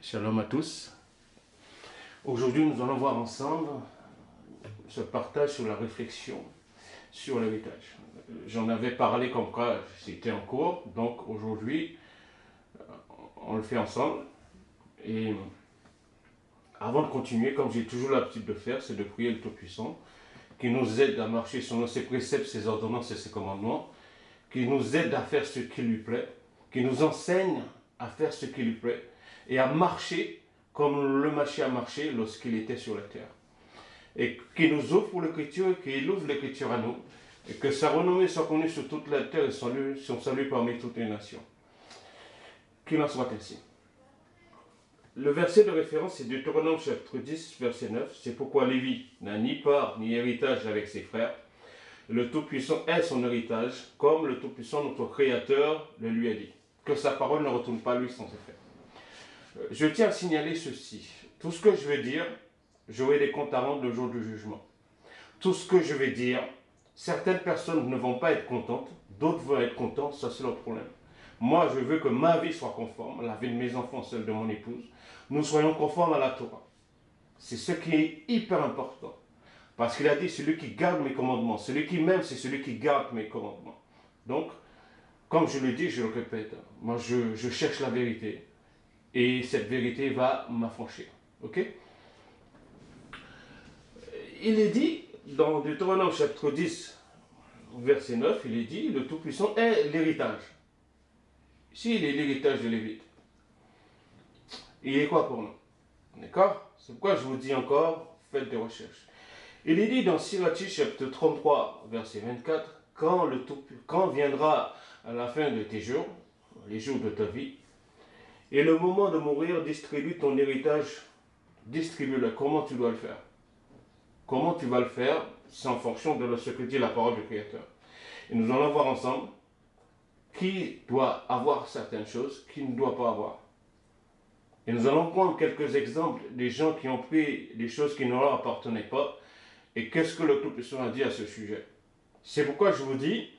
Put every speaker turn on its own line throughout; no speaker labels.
Shalom à tous. Aujourd'hui, nous allons voir ensemble ce partage sur la réflexion sur l'héritage. J'en avais parlé comme quoi c'était en cours, donc aujourd'hui, on le fait ensemble. Et avant de continuer, comme j'ai toujours l'habitude de faire, c'est de prier le Tout-Puissant, qui nous aide à marcher selon ses préceptes, ses ordonnances et ses commandements, qui nous aide à faire ce qui lui plaît, qui nous enseigne à faire ce qui lui plaît, et à marcher comme le Mashiach a marché lorsqu'il était sur la terre. Et qui nous ouvre l'écriture, qu'il ouvre l'écriture à nous, et que sa renommée soit connue sur toute la terre et son salut parmi toutes les nations. Qu'il en soit ainsi. Le verset de référence, c'est Deutéronome chapitre 10, verset 9. C'est pourquoi Lévi n'a ni part ni héritage avec ses frères. Le Tout-Puissant est son héritage, comme le Tout-Puissant, notre Créateur, le lui a dit. Que sa parole ne retourne pas lui sans effet. Je tiens à signaler ceci. Tout ce que je vais dire, j'aurai des comptes à rendre le jour du jugement. Tout ce que je vais dire, certaines personnes ne vont pas être contentes, d'autres vont être contentes, ça c'est leur problème. Moi, je veux que ma vie soit conforme, la vie de mes enfants, celle de mon épouse, nous soyons conformes à la Torah. C'est ce qui est hyper important. Parce qu'il a dit, celui qui garde mes commandements, celui qui m'aime, c'est celui qui garde mes commandements. Donc, comme je le dis, je le répète, moi je cherche la vérité. Et cette vérité va m'affranchir. Ok? Il est dit, dans Deutéronome chapitre 10, verset 9, il est dit, le Tout-Puissant est l'héritage. Ici, il est l'héritage de Lévite. Il est quoi pour nous? D'accord? C'est pourquoi je vous dis encore, faites des recherches. Il est dit dans Sirach chapitre 33, verset 24, quand viendra à la fin de tes jours, les jours de ta vie, et le moment de mourir, distribue ton héritage, distribue-le. Comment tu dois le faire? Comment tu vas le faire? C'est en fonction de ce que dit la parole du Créateur. Et nous allons voir ensemble qui doit avoir certaines choses, qui ne doit pas avoir. Et nous allons prendre quelques exemples des gens qui ont pris des choses qui ne leur appartenaient pas et qu'est-ce que le Tout-Puissant a dit à ce sujet. C'est pourquoi je vous dis,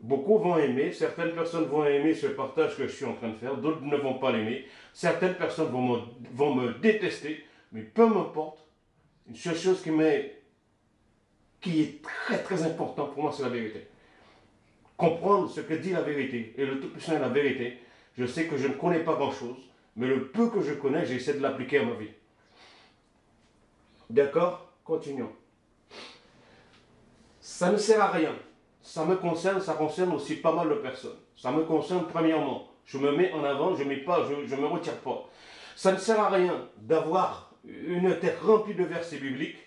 beaucoup vont aimer, certaines personnes vont aimer ce partage que je suis en train de faire, d'autres ne vont pas l'aimer, certaines personnes vont me détester, mais peu m'importe. Une seule chose qui est très très important pour moi, c'est la vérité. Comprendre ce que dit la vérité. Et le Tout-Puissant est la vérité. Je sais que je ne connais pas grand-chose, mais le peu que je connais, j'essaie de l'appliquer à ma vie. D'accord? Continuons. Ça ne sert à rien. Ça me concerne, ça concerne aussi pas mal de personnes. Ça me concerne premièrement. Je me mets en avant, je me retire pas. Ça ne sert à rien d'avoir une tête remplie de versets bibliques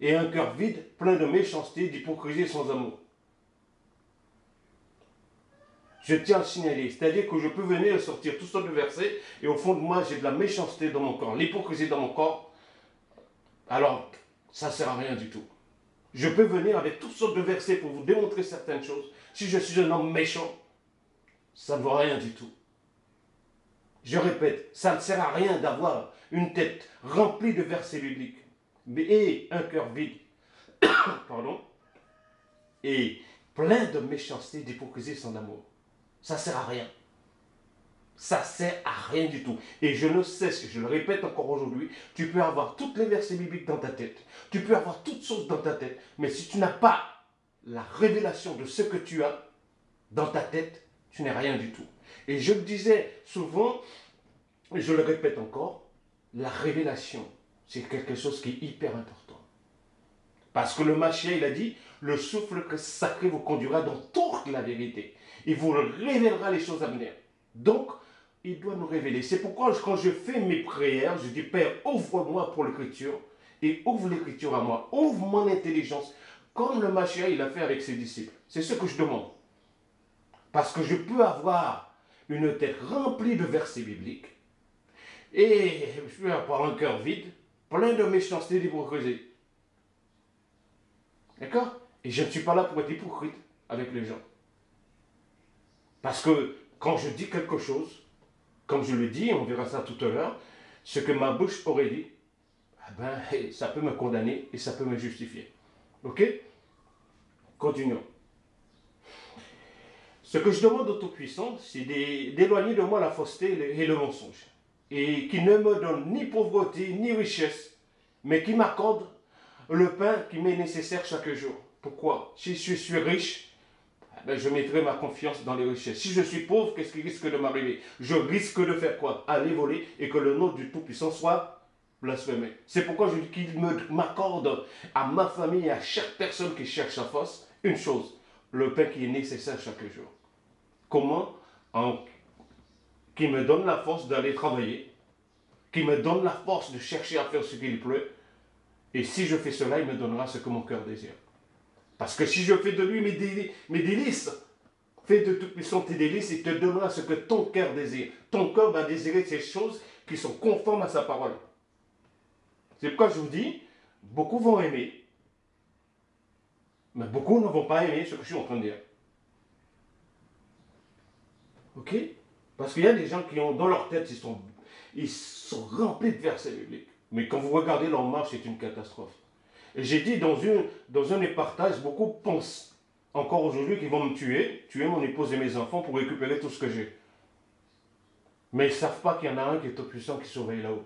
et un cœur vide, plein de méchanceté, d'hypocrisie sans amour. Je tiens à le signaler, c'est-à-dire que je peux venir et sortir toutes sortes de versets, et au fond de moi, j'ai de la méchanceté dans mon corps, l'hypocrisie dans mon corps, alors ça ne sert à rien du tout. Je peux venir avec toutes sortes de versets pour vous démontrer certaines choses. Si je suis un homme méchant, ça ne vaut rien du tout. Je répète, ça ne sert à rien d'avoir une tête remplie de versets bibliques, et un cœur vide, pardon, et plein de méchanceté, d'hypocrisie sans amour. Ça ne sert à rien. Ça ne sert à rien du tout. Et je ne cesse, je le répète encore aujourd'hui, tu peux avoir toutes les versets bibliques dans ta tête. Tu peux avoir toutes choses dans ta tête. Mais si tu n'as pas la révélation de ce que tu as dans ta tête, tu n'es rien du tout. Et je le disais souvent, et je le répète encore, la révélation, c'est quelque chose qui est hyper important. Parce que le Mashiach, il a dit, le souffle sacré vous conduira dans toute la vérité. Il vous révélera les choses à venir. Donc, il doit nous révéler. C'est pourquoi quand je fais mes prières, je dis, Père, ouvre-moi pour l'écriture et ouvre l'écriture à moi. Ouvre mon intelligence, comme le Mashiach, il a fait avec ses disciples. C'est ce que je demande. Parce que je peux avoir une tête remplie de versets bibliques et je peux avoir un cœur vide, plein de méchanceté et d'hypocrisie. D'accord? Et je ne suis pas là pour être hypocrite avec les gens. Parce que quand je dis quelque chose, comme je le dis, on verra ça tout à l'heure, ce que ma bouche aurait dit, eh ben, ça peut me condamner et ça peut me justifier. Ok? Continuons. Ce que je demande au Tout-Puissant, c'est d'éloigner de moi la fausseté et le mensonge. et qui ne me donne ni pauvreté ni richesse, mais qui m'accorde le pain qui m'est nécessaire chaque jour. Pourquoi? Si je suis riche, ben je mettrai ma confiance dans les richesses. Si je suis pauvre, qu'est-ce qui risque de m'arriver? Je risque de faire quoi? Aller voler et que le nom du Tout-Puissant soit blasphémé. C'est pourquoi je dis qu'il m'accorde à ma famille et à chaque personne qui cherche sa force une chose, le pain qui est nécessaire chaque jour. Comment? Qui me donne la force d'aller travailler, qui me donne la force de chercher à faire ce qu'il pleut. Et si je fais cela, il me donnera ce que mon cœur désire. Parce que si je fais de lui mes délices, fais de Tout-Puissant tes délices, il te donnera ce que ton cœur désire. Ton cœur va désirer ces choses qui sont conformes à sa parole. C'est pourquoi je vous dis, beaucoup vont aimer, mais beaucoup ne vont pas aimer ce que je suis en train de dire. Ok? Parce qu'il y a des gens qui ont dans leur tête, ils sont remplis de versets bibliques. Mais quand vous regardez leur marche, c'est une catastrophe. Et j'ai dit dans un des partages, beaucoup pensent encore aujourd'hui qu'ils vont me tuer mon épouse et mes enfants pour récupérer tout ce que j'ai. Mais ils ne savent pas qu'il y en a un qui est tout-puissant qui surveille là-haut.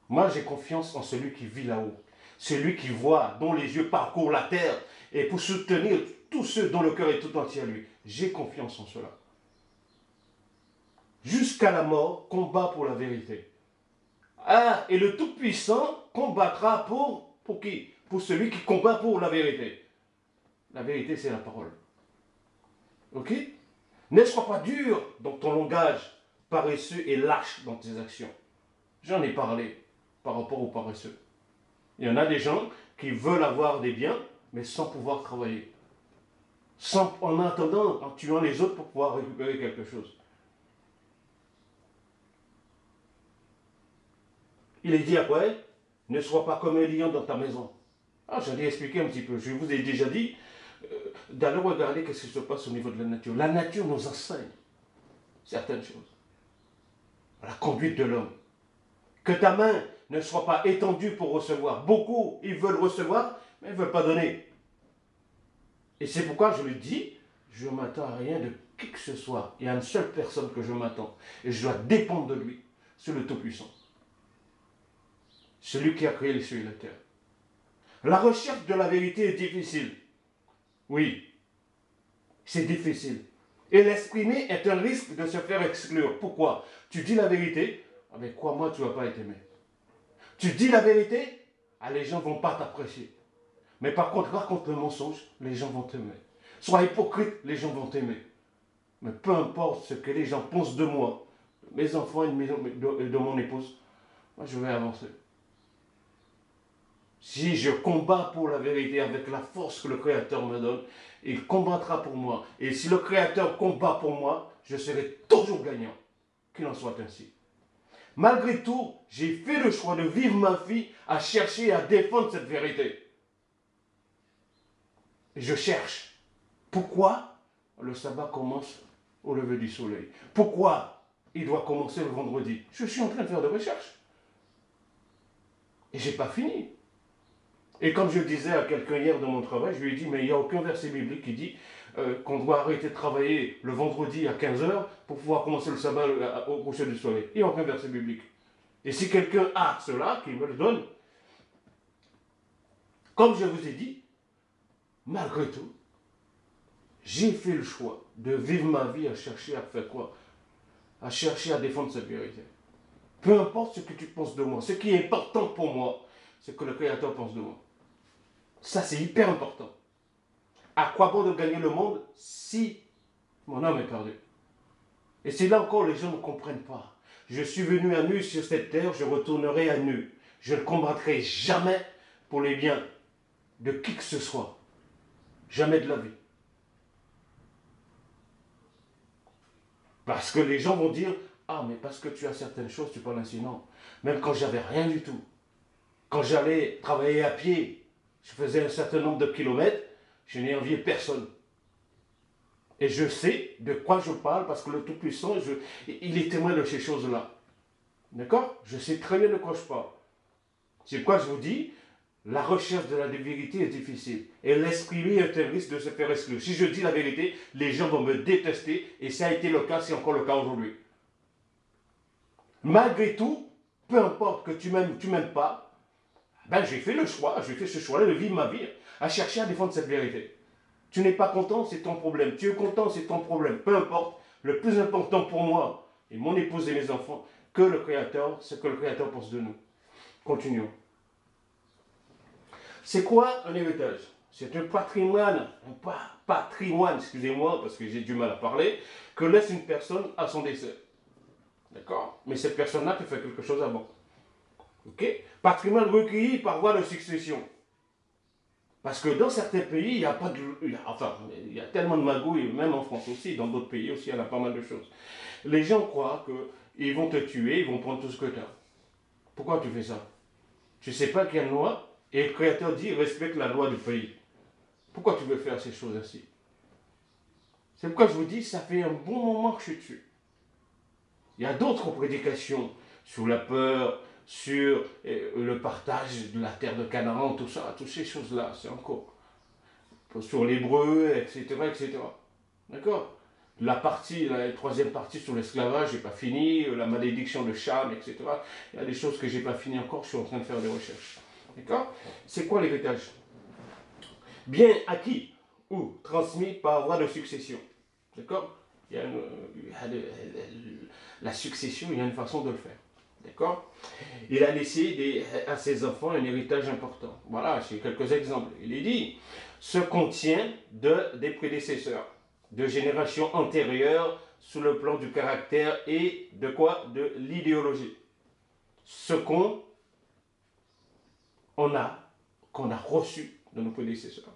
Moi, j'ai confiance en celui qui vit là-haut. Celui qui voit, dont les yeux parcourent la terre, et pour soutenir tous ceux dont le cœur est tout entier à lui. J'ai confiance en cela. Jusqu'à la mort, combat pour la vérité. Ah, et le Tout-Puissant combattra pour qui? Pour celui qui combat pour la vérité. La vérité, c'est la parole. Ok? Ne sois pas dur dans ton langage, paresseux et lâche dans tes actions. J'en ai parlé par rapport aux paresseux. Il y en a des gens qui veulent avoir des biens, mais sans pouvoir travailler. En attendant, en tuant les autres pour pouvoir récupérer quelque chose. Il est dit après, ne sois pas comme un lion dans ta maison. Ah, j'en ai expliqué un petit peu. Je vous ai déjà dit d'aller regarder ce qui se passe au niveau de la nature. La nature nous enseigne certaines choses. La conduite de l'homme. Que ta main ne soit pas étendue pour recevoir. Beaucoup, ils veulent recevoir, mais ils ne veulent pas donner. Et c'est pourquoi je le dis, je ne m'attends à rien de qui que ce soit. Il y a une seule personne que je m'attends. Et je dois dépendre de lui. C'est le Tout-Puissant. Celui qui a créé les cieux et la terre. La recherche de la vérité est difficile. Oui, c'est difficile. Et l'exprimer est un risque de se faire exclure. Pourquoi? Tu dis la vérité, avec quoi moi tu ne vas pas être aimé. Tu dis la vérité, les gens ne vont pas t'apprécier. Mais par contre, raconte le mensonge, les gens vont t'aimer. Sois hypocrite, les gens vont t'aimer. Mais peu importe ce que les gens pensent de moi, mes enfants et de mon épouse, moi je vais avancer. Si je combats pour la vérité avec la force que le Créateur me donne, il combattra pour moi. Et si le Créateur combat pour moi, je serai toujours gagnant. Qu'il en soit ainsi. Malgré tout, j'ai fait le choix de vivre ma vie à chercher et à défendre cette vérité. Et je cherche. Pourquoi le sabbat commence au lever du soleil? Pourquoi il doit commencer le vendredi? Je suis en train de faire des recherches. Et je n'ai pas fini. Et comme je disais à quelqu'un hier dans mon travail, je lui ai dit, mais il n'y a aucun verset biblique qui dit qu'on doit arrêter de travailler le vendredi à 15 h pour pouvoir commencer le sabbat au coucher du soleil. Il n'y a aucun verset biblique. Et si quelqu'un a cela, qu'il me le donne. Comme je vous ai dit, malgré tout, j'ai fait le choix de vivre ma vie à chercher à faire quoi? À chercher à défendre cette vérité. Peu importe ce que tu penses de moi, ce qui est important pour moi, c'est que le Créateur pense de moi. Ça, c'est hyper important. À quoi bon de gagner le monde si mon âme est perdue? Et c'est là encore les gens ne comprennent pas. Je suis venu à nu sur cette terre, je retournerai à nu. Je ne combattrai jamais pour les biens de qui que ce soit. Jamais de la vie. Parce que les gens vont dire, ah mais parce que tu as certaines choses, tu parles ainsi. Non. Même quand j'avais rien du tout. Quand j'allais travailler à pied, je faisais un certain nombre de kilomètres, je n'ai envié personne. Et je sais de quoi je parle parce que le Tout-Puissant, il est témoin de ces choses-là. D'accord? Je sais très bien de quoi je parle. C'est pourquoi je vous dis, la recherche de la vérité est difficile. Et l'exprimer est un risque de se faire exclure. Si je dis la vérité, les gens vont me détester. Et ça a été le cas, c'est encore le cas aujourd'hui. Malgré tout, peu importe que tu m'aimes pas, ben j'ai fait ce choix-là de vivre ma vie, à chercher à défendre cette vérité. Tu n'es pas content, c'est ton problème. Tu es content, c'est ton problème. Peu importe, le plus important pour moi, et mon épouse et mes enfants, que le Créateur, c'est que le Créateur pense de nous. Continuons. C'est quoi un héritage? C'est un patrimoine, patrimoine, excusez-moi, parce que j'ai du mal à parler, que laisse une personne à son décès. D'accord? Mais cette personne-là peut faire quelque chose avant. Ok? Patrimoine recueilli par voie de succession. Parce que dans certains pays, il n'y a pas de. Il y a tellement de magouilles, même en France aussi, dans d'autres pays aussi, il y en a pas mal de choses. Les gens croient qu'ils vont te tuer, ils vont prendre tout ce que tu as. Pourquoi tu fais ça? Tu ne sais pas qu'il y a une loi, et le Créateur dit respecte la loi du pays. Pourquoi tu veux faire ces choses ainsi? C'est pourquoi je vous dis, ça fait un bon moment que je suis dessus. Il y a d'autres prédications sur la peur, sur le partage de la terre de Canaan, tout ça, toutes ces choses-là, c'est encore. Sur l'hébreu, etc., etc. D'accord? La troisième partie sur l'esclavage, je n'ai pas fini, la malédiction de Cham, etc. Il y a des choses que je n'ai pas fini encore, je suis en train de faire des recherches. D'accord? C'est quoi l'héritage? Bien acquis ou transmis par voie de succession. D'accord? La succession, il y a une façon de le faire. D'accord? Il a laissé à ses enfants un héritage important. Voilà, j'ai quelques exemples. Il est dit, se contient des prédécesseurs, de générations antérieures sous le plan du caractère et de quoi? De l'idéologie. Ce qu'on a reçu de nos prédécesseurs.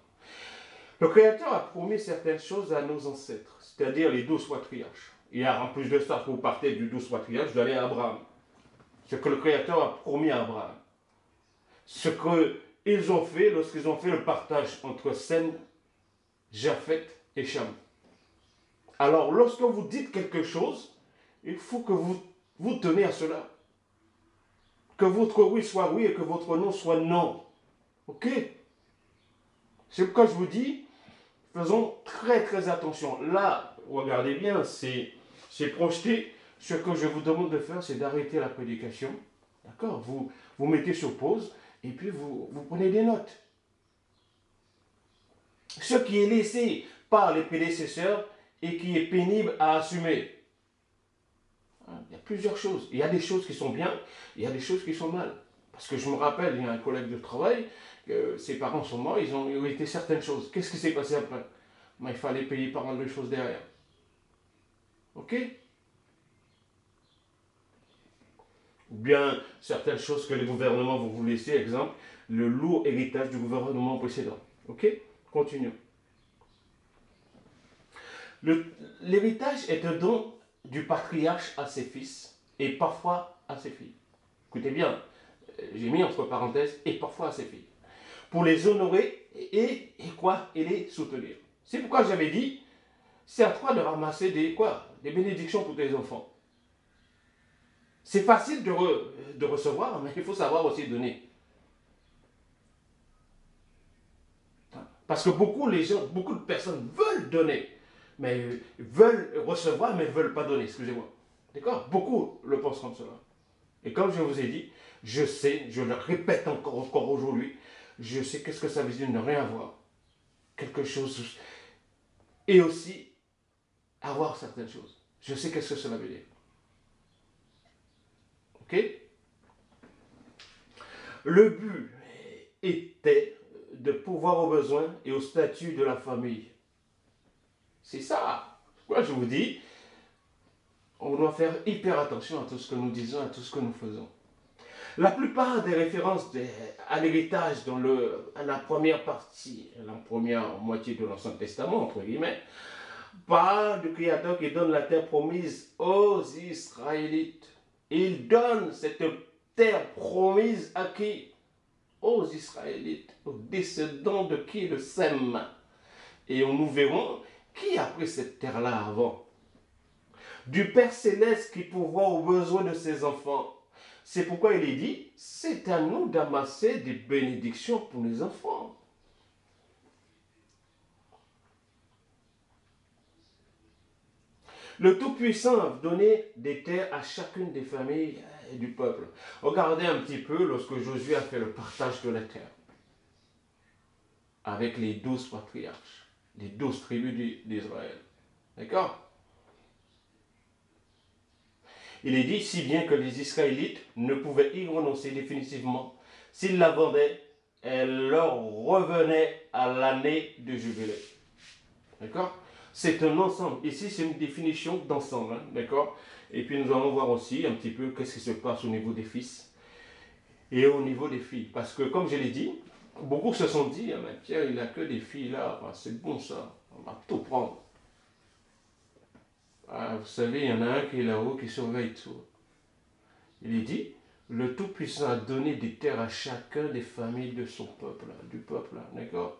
Le Créateur a promis certaines choses à nos ancêtres, c'est-à-dire les 12 patriarches. Et en plus de ça, pour partir du 12 patriarches, vous allez à Abraham. Ce que le Créateur a promis à Abraham. Ce qu'ils ont fait lorsqu'ils ont fait le partage entre Sem, Japheth et Cham. Alors, lorsque vous dites quelque chose, il faut que vous tenez à cela. Que votre oui soit oui et que votre non soit non. Ok? C'est pourquoi je vous dis, faisons très très attention. Là, regardez bien, c'est projeté. Ce que je vous demande de faire, c'est d'arrêter la prédication. D'accord? Vous mettez sur pause et puis vous prenez des notes. Ce qui est laissé par les prédécesseurs et qui est pénible à assumer. Il y a plusieurs choses. Il y a des choses qui sont bien, il y a des choses qui sont mal. Parce que je me rappelle, il y a un collègue de travail, ses parents sont morts, ils ont hérité certaines choses. Qu'est-ce qui s'est passé après? Il fallait payer pas mal de choses derrière. Ok? Ou bien certaines choses que les gouvernements vont vous laisser, exemple, le lourd héritage du gouvernement précédent. Ok? Continuons. L'héritage est un don du patriarche à ses fils et parfois à ses filles. Écoutez bien, j'ai mis entre parenthèses et parfois à ses filles. Pour les honorer et les soutenir. C'est pourquoi j'avais dit, c'est à toi de ramasser des bénédictions pour tes enfants. C'est facile de recevoir, mais il faut savoir aussi donner. Parce que beaucoup de personnes veulent donner, mais veulent recevoir, mais ne veulent pas donner, excusez-moi. D'accord? Beaucoup le pensent comme cela. Et comme je vous ai dit, je sais, je le répète encore aujourd'hui, je sais qu'est-ce que ça veut dire de ne rien avoir. Quelque chose. Et aussi, avoir certaines choses. Je sais qu'est-ce que cela veut dire. Ok? Le but était de pouvoir aux besoins et au statut de la famille. C'est ça. Pourquoi je vous dis, on doit faire hyper attention à tout ce que nous disons, à tout ce que nous faisons. La plupart des références à l'héritage dans la première partie, la première moitié de l'Ancien Testament, entre guillemets, parlent du Créateur qui donne la terre promise aux Israélites. Il donne cette terre promise à qui? Aux Israélites, aux descendants de qui? De Sem. Et nous verrons qui a pris cette terre-là avant. Du Père Céleste qui pourvoit aux besoins de ses enfants. C'est pourquoi il est dit, c'est à nous d'amasser des bénédictions pour les enfants. Le Tout-Puissant a donné des terres à chacune des familles et du peuple. Regardez un petit peu lorsque Josué a fait le partage de la terre avec les 12 patriarches, les 12 tribus d'Israël. D'accord? Il est dit si bien que les Israélites ne pouvaient y renoncer définitivement. S'ils la vendaient, elle leur revenait à l'année de jubilé. D'accord? C'est un ensemble. Ici, c'est une définition d'ensemble. Hein? D'accord? Et puis, nous allons voir aussi un petit peu qu'est-ce qui se passe au niveau des fils et au niveau des filles. Parce que, comme je l'ai dit, beaucoup se sont dit, ah, mais Pierre, il n'a que des filles là. Ah, c'est bon ça. On va tout prendre. Ah, vous savez, il y en a un qui est là-haut qui surveille tout. Il est dit, le Tout-Puissant a donné des terres à chacun des familles de son peuple, du peuple. D'accord?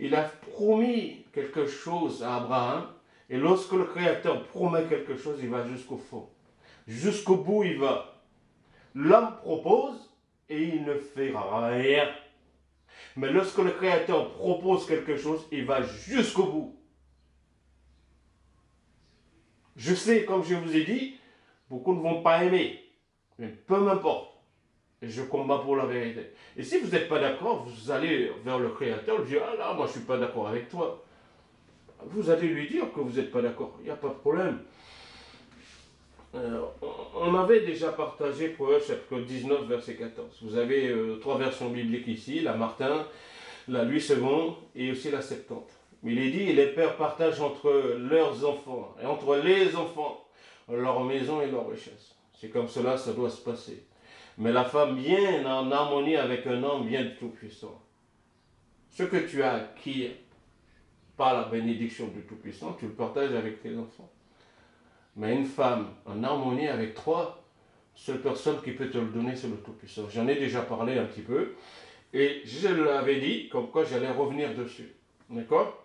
Il a promis quelque chose à Abraham. Et lorsque le Créateur promet quelque chose, il va jusqu'au fond. Jusqu'au bout, il va. L'homme propose et il ne fait rien. Mais lorsque le Créateur propose quelque chose, il va jusqu'au bout. Je sais, comme je vous ai dit, beaucoup ne vont pas aimer. Mais peu m'importe. Je combats pour la vérité. Et si vous n'êtes pas d'accord, vous allez vers le Créateur, lui dire, ah là, moi je ne suis pas d'accord avec toi. Vous allez lui dire que vous n'êtes pas d'accord. Il n'y a pas de problème. On avait déjà partagé Proverbes chapitre 19, verset 14. Vous avez 3 versions bibliques ici, la Martin, la Louis II et aussi la Septante. Mais il est dit, les pères partagent entre leurs enfants et entre les enfants leur maison et leur richesse. C'est comme cela, ça doit se passer. Mais la femme bien en harmonie avec un homme bien du Tout-Puissant. Ce que tu as acquis par la bénédiction du Tout-Puissant, tu le partages avec tes enfants. Mais une femme en harmonie avec trois, seule personne qui peut te le donner, c'est le Tout-Puissant. J'en ai déjà parlé un petit peu. Et je l'avais dit, comme quoi j'allais revenir dessus. D'accord?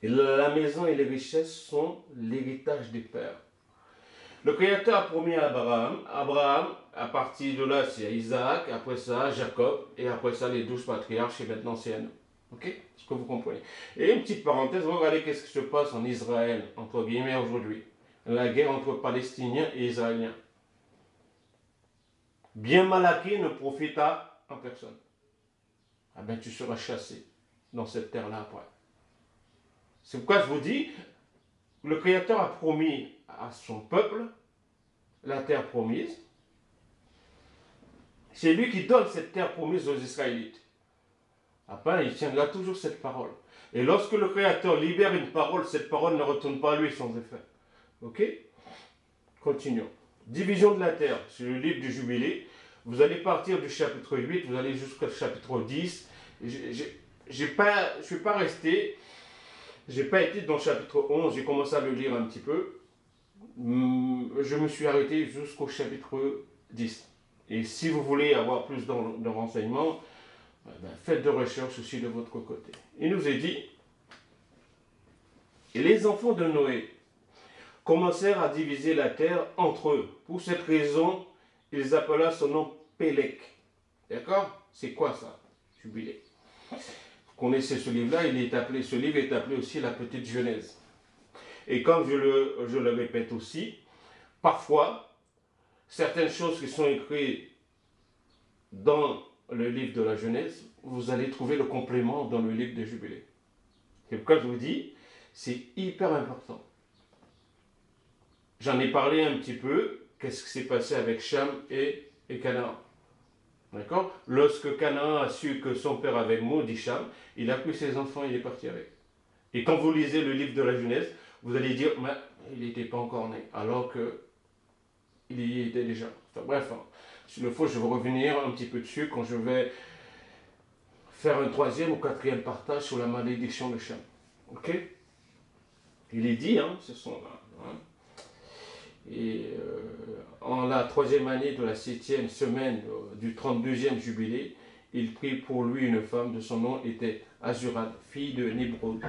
Et la maison et les richesses sont l'héritage des pères. Le Créateur a promis à Abraham. Abraham, à partir de là, c'est Isaac, après ça, Jacob, et après ça, les 12 patriarches, et maintenant c'est à nous. Ok? Est-ce que vous comprenez? Et une petite parenthèse, regardez qu'est-ce qui se passe en Israël, entre guillemets, aujourd'hui. La guerre entre Palestiniens et Israéliens. Bien Malachi ne profita en personne. Ah ben, tu seras chassé dans cette terre-là après. C'est pourquoi je vous dis, le Créateur a promis à son peuple la terre promise. C'est lui qui donne cette terre promise aux Israélites. Après, il tiendra toujours cette parole. Et lorsque le Créateur libère une parole, cette parole ne retourne pas à lui sans effet. Ok? Continuons. Division de la terre, c'est le livre du Jubilé. Vous allez partir du chapitre 8, vous allez jusqu'au chapitre 10. Je ne suis pas resté, j'ai pas été dans le chapitre 11, j'ai commencé à le lire un petit peu. Je me suis arrêté jusqu'au chapitre 10. Et si vous voulez avoir plus de renseignements, faites de recherches aussi de votre côté. Il nous est dit, et les enfants de Noé commencèrent à diviser la terre entre eux. Pour cette raison, ils appelaient son nom Pélec. D'accord? C'est quoi ça? Jubilé. Vous connaissez ce livre-là, ce livre est appelé aussi la Petite Genèse. Et comme je le répète aussi, parfois, certaines choses qui sont écrites dans le livre de la Genèse, vous allez trouver le complément dans le livre des Jubilés. C'est pourquoi je vous dis, c'est hyper important. J'en ai parlé un petit peu, qu'est-ce qui s'est passé avec Cham et Canaan. D'accord? Lorsque Canaan a su que son père avait maudit Cham, il a pris ses enfants et il est parti avec. Et quand vous lisez le livre de la Genèse, vous allez dire, mais il n'était pas encore né, alors qu'il y était déjà. Enfin, bref, s'il le faut, je vais revenir un petit peu dessus quand je vais faire un 3e ou 4e partage sur la malédiction de Cham. Ok? Il est dit, ce sont là. Et en la 3e année de la 7e semaine du 32e jubilé, il prit pour lui une femme de son nom était Azurad, fille de Nébrod.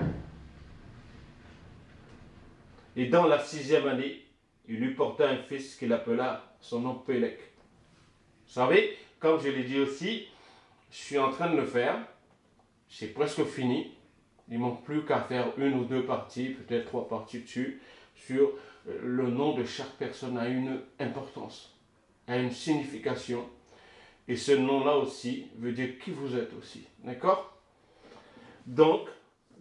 Et dans la 6e année, il lui porta un fils qu'il appela son nom Pélec. Vous savez, comme je l'ai dit aussi, je suis en train de le faire, c'est presque fini. Il ne manque plus qu'à faire 1 ou 2 parties, peut-être 3 parties dessus. sur le nom de chaque personne a une importance, a une signification. Et ce nom-là aussi veut dire qui vous êtes aussi. D'accord? Donc,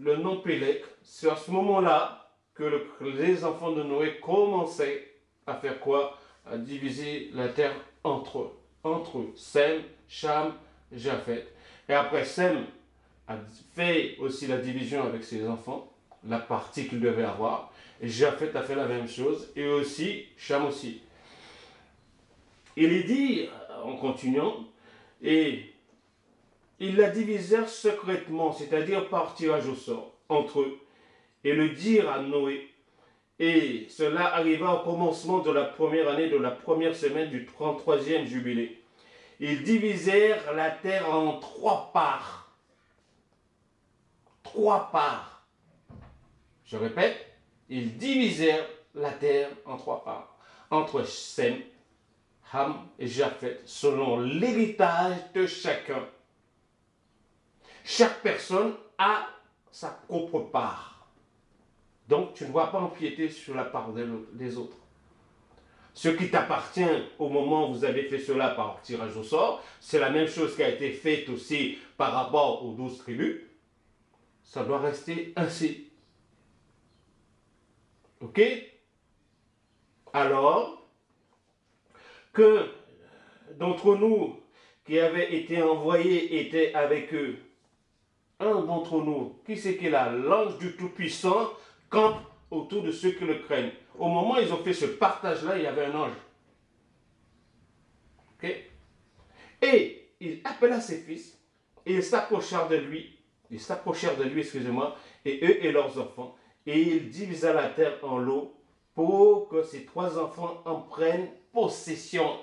le nom Pélec, c'est à ce moment-là que les enfants de Noé commençaient à faire quoi? À diviser la terre entre eux. Entre eux. Sem, Cham, Japheth. Et après, Sem a fait aussi la division avec ses enfants, la partie qu'il devait avoir. Et Japheth a fait la même chose. Et aussi, Cham aussi. Il est dit, en continuant, et ils la divisèrent secrètement, c'est-à-dire par tirage au sort, entre eux, et le dirent à Noé. Et cela arriva au commencement de la première année de la première semaine du 33e jubilé. Ils divisèrent la terre en 3 parts. 3 parts. Je répète, ils divisèrent la terre en 3 parts. Entre Sem, Ham et Japheth, selon l'héritage de chacun. Chaque personne a sa propre part. Donc, tu ne vas pas empiéter sur la part des autres. Ce qui t'appartient au moment où vous avez fait cela par tirage au sort, c'est la même chose qui a été faite aussi par rapport aux 12 tribus. Ça doit rester ainsi. Ok? Alors, que d'entre nous qui avaient été envoyés étaient avec eux, un d'entre nous, qui c'est qui est là, l'ange du Tout-Puissant, campe autour de ceux qui le craignent. Au moment où ils ont fait ce partage-là, il y avait un ange. Okay? Et il appela ses fils, et ils s'approchèrent de lui, excusez-moi, et eux et leurs enfants, et il divisa la terre en lot pour que ses 3 enfants en prennent possession.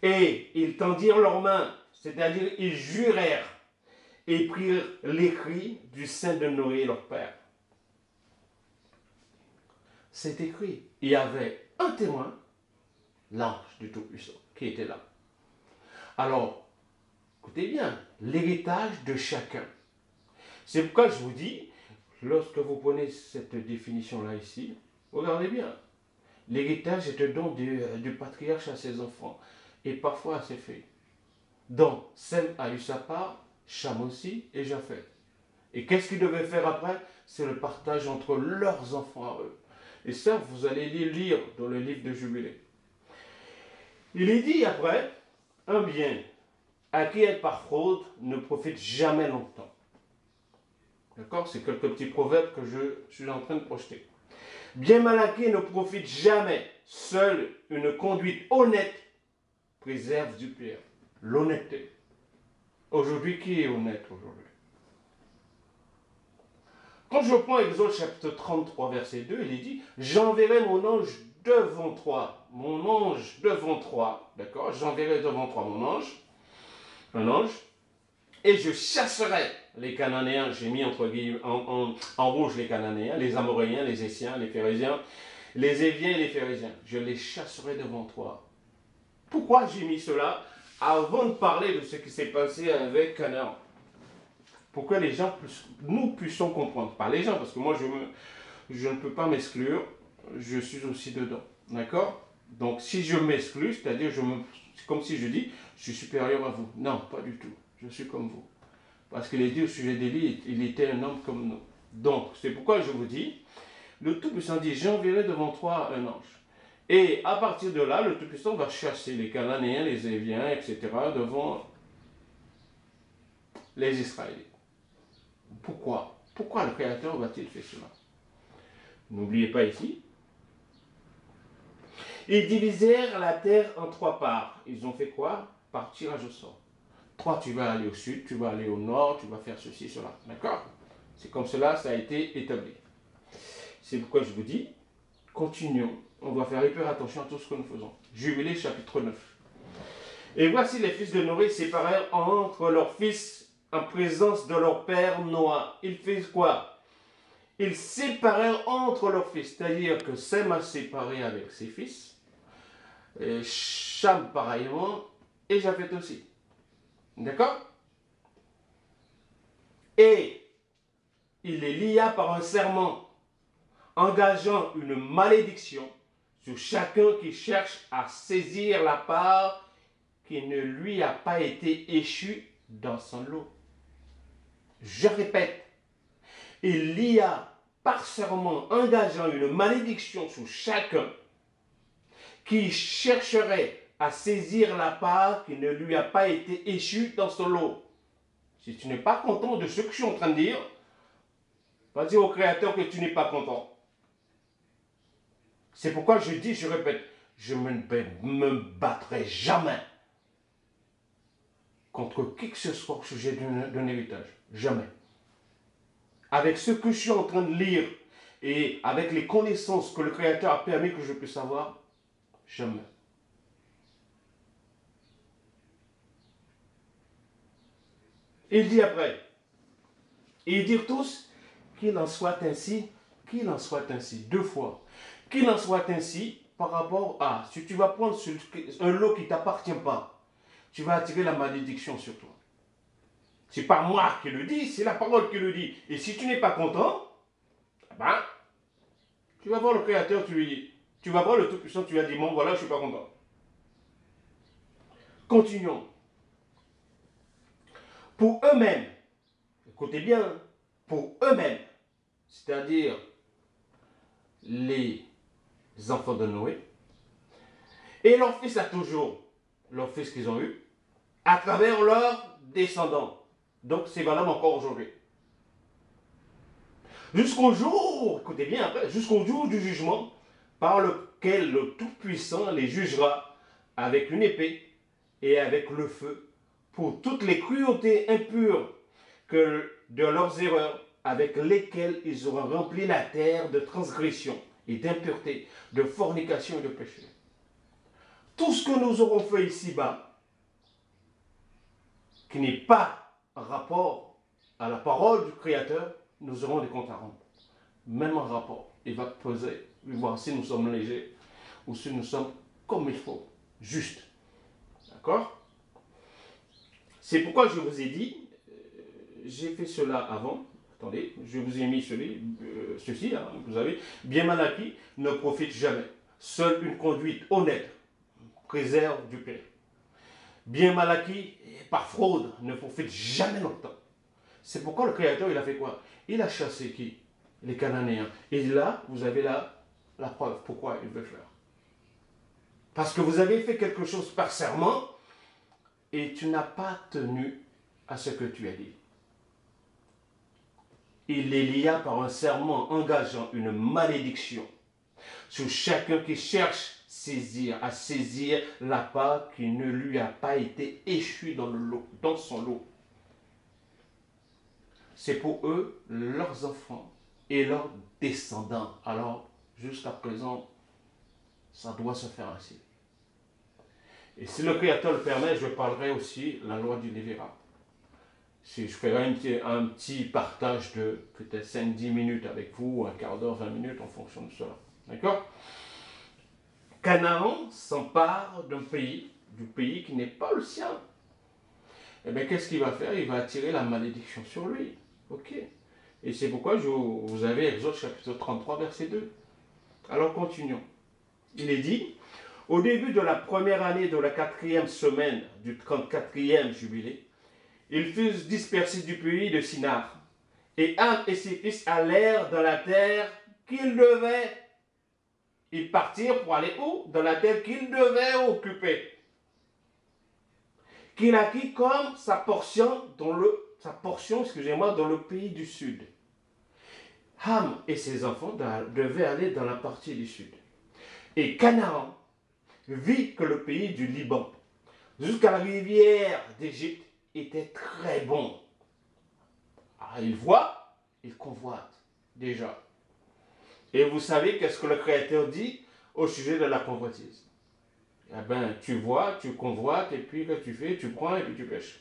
Et ils tendirent leurs mains, c'est-à-dire ils jurèrent, et prirent l'écrit du sein de Noé, leur père. C'est écrit. Il y avait un témoin, l'ange du Tout-Puissant, qui était là. Alors, écoutez bien, l'héritage de chacun. C'est pourquoi je vous dis, lorsque vous prenez cette définition-là ici, regardez bien. L'héritage est le don du patriarche à ses enfants, et parfois à ses filles. Donc, Sem a eu sa part, Cham aussi, et Japheth. Et qu'est-ce qu'ils devaient faire après? C'est le partage entre leurs enfants à eux. Et ça, vous allez lire dans le livre de Jubilé. Il est dit après, un bien acquis par fraude ne profite jamais longtemps. D'accord? C'est quelques petits proverbes que je suis en train de projeter. Bien mal acquis ne profite jamais. Seule une conduite honnête préserve du pire. L'honnêteté. Aujourd'hui, qui est honnête aujourd'hui? Quand je prends Exode chapitre 33, verset 2, il est dit, j'enverrai mon ange devant toi. Mon ange devant toi. D'accord? J'enverrai devant toi mon ange. Un ange. Et je chasserai les Cananéens. J'ai mis entre guillemets en rouge les Cananéens, les Amoréens, les Essiens, les Phérésiens, les Éviens et les Phérésiens. Je les chasserai devant toi. Pourquoi j'ai mis cela? Avant de parler de ce qui s'est passé avec Canaan. Pour que les gens, nous puissions comprendre. Pas les gens, parce que moi, je ne peux pas m'exclure. Je suis aussi dedans. D'accord? Donc, si je m'exclus, c'est-à-dire, c'est comme si je dis, je suis supérieur à vous. Non, pas du tout. Je suis comme vous. Parce qu'il est dit au sujet d'Élie, il était un homme comme nous. Donc, c'est pourquoi je vous dis, le Tout-Puissant dit, j'enverrai devant toi un ange. Et à partir de là, le Tout-Puissant va chasser les Cananéens, les Éviens, etc. devant les Israélites. Pourquoi? Pourquoi le Créateur va-t-il faire cela? N'oubliez pas ici. Ils divisèrent la terre en 3 parts. Ils ont fait quoi? Par tirage au sort. Toi, tu vas aller au sud, tu vas aller au nord, tu vas faire ceci, cela. D'accord? C'est comme cela, ça a été établi. C'est pourquoi je vous dis, continuons. On doit faire hyper attention à tout ce que nous faisons. Jubilé chapitre 9. Et voici les fils de Noé séparèrent entre leurs fils en présence de leur père Noah. Ils firent quoi? Ils séparèrent entre leurs fils. C'est-à-dire que Sem a séparé avec ses fils, et Cham pareillement, et Japheth aussi. D'accord? Et il les lia par un serment engageant une malédiction sur chacun qui cherche à saisir la part qui ne lui a pas été échue dans son lot. Je répète, il y a par serment engageant une malédiction sur chacun qui chercherait à saisir la part qui ne lui a pas été échue dans son lot. Si tu n'es pas content de ce que je suis en train de dire, va dire au Créateur que tu n'es pas content. C'est pourquoi je dis, je répète, je ne me battrai jamais contre qui que ce soit au sujet d'un héritage. Jamais. Avec ce que je suis en train de lire et avec les connaissances que le Créateur a permis que je puisse avoir, jamais. Il dit après, ils dirent tous qu'il en soit ainsi, deux fois. Qu'il en soit ainsi par rapport à, si tu vas prendre un lot qui ne t'appartient pas, tu vas attirer la malédiction sur toi. C'est pas moi qui le dis, c'est la parole qui le dit. Et si tu n'es pas content, ben, tu vas voir le Créateur, tu vas voir le Tout-Puissant, tu vas dire, bon voilà, je ne suis pas content. Continuons. Pour eux-mêmes, écoutez bien, pour eux-mêmes, c'est-à-dire les enfants de Noé, et leur fils a toujours, leur fils qu'ils ont eu, à travers leurs descendants. Donc c'est valable encore aujourd'hui. Jusqu'au jour, écoutez bien après, jusqu'au jour du jugement, par lequel le Tout-Puissant les jugera avec une épée et avec le feu, pour toutes les cruautés impures que de leurs erreurs, avec lesquelles ils auront rempli la terre de transgression et d'impureté, de fornication et de péché. Tout ce que nous aurons fait ici-bas, qui n'est pas en rapport à la parole du Créateur, nous aurons des comptes à rendre. Même en rapport, il va peser, il va voir si nous sommes légers ou si nous sommes comme il faut, juste. D'accord? C'est pourquoi je vous ai dit, j'ai fait cela avant. Attendez, je vous ai mis ceci, hein, vous avez, bien mal acquis ne profite jamais. Seule une conduite honnête préserve du père. Bien mal acquis, par fraude, ne profite jamais longtemps. C'est pourquoi le Créateur, il a fait quoi? Il a chassé qui? Les Cananéens. Et là, vous avez la preuve. Pourquoi il veut faire? Parce que vous avez fait quelque chose par serment et tu n'as pas tenu à ce que tu as dit. Il les lia par un serment engageant une malédiction sur chacun qui cherche à saisir la part qui ne lui a pas été échue dans son lot. C'est pour eux, leurs enfants et leurs descendants. Alors, jusqu'à présent, ça doit se faire ainsi. Et si le Créateur le permet, je parlerai aussi de la loi du Lévirat. Si je ferai un petit partage de peut-être 5-10 minutes avec vous, un quart d'heure, 20 minutes en fonction de cela. D'accord? Canaan s'empare du pays qui n'est pas le sien. Eh bien, qu'est-ce qu'il va faire? Il va attirer la malédiction sur lui. Ok. Et c'est pourquoi vous avez Exode chapitre 33, verset 2. Alors, continuons. Il est dit, au début de la première année de la 4e semaine du 34e jubilé, ils furent dispersés du pays de Sinar. Et Ham et ses fils allèrent dans la terre qu'ils devaient. Ils partirent pour aller où? Dans la terre qu'ils devaient occuper. Qu'il acquit comme sa portion dans le pays du sud. Ham et ses enfants devaient aller dans la partie du sud. Et Canaan vit que le pays du Liban, jusqu'à la rivière d'Égypte, était très bon. Alors il voit, il convoite déjà. Et vous savez qu'est-ce que le Créateur dit au sujet de la convoitise? Eh bien, tu vois, tu convoites, et puis que tu fais, tu prends et puis tu pêches.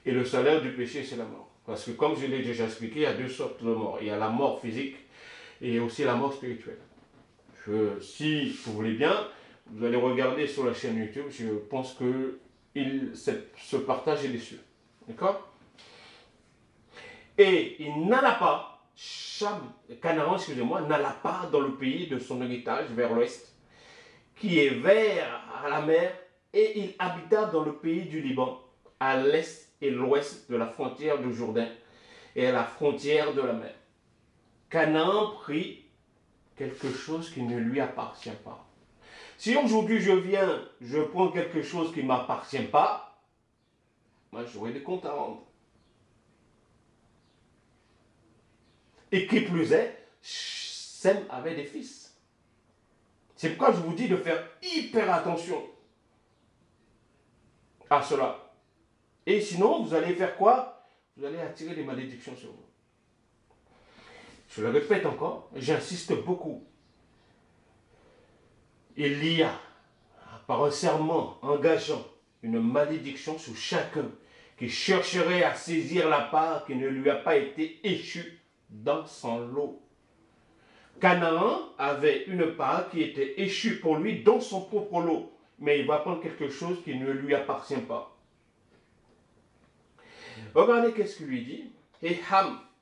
Et le salaire du péché, c'est la mort. Parce que comme je l'ai déjà expliqué, il y a deux sortes de morts. Il y a la mort physique et aussi la mort spirituelle. Si vous voulez bien, vous allez regarder sur la chaîne YouTube, je pense que ce partage est déçu. D'accord? Et il n'alla pas Canaan, excusez-moi, n'alla pas dans le pays de son héritage vers l'ouest, qui est vers la mer, et il habita dans le pays du Liban, à l'est et l'ouest de la frontière du Jourdain et à la frontière de la mer. Canaan prit quelque chose qui ne lui appartient pas. Si aujourd'hui je viens, je prends quelque chose qui ne m'appartient pas, moi j'aurai des comptes à rendre. Et qui plus est, Sem avait des fils. C'est pourquoi je vous dis de faire hyper attention à cela. Et sinon, vous allez faire quoi? Vous allez attirer des malédictions sur vous. Je le répète encore, j'insiste beaucoup. Il y a, par un serment engageant, une malédiction sur chacun qui chercherait à saisir la part qui ne lui a pas été échue dans son lot. Canaan avait une part qui était échue pour lui dans son propre lot, mais il va prendre quelque chose qui ne lui appartient pas. Regardez qu'est-ce qu'il lui dit. Et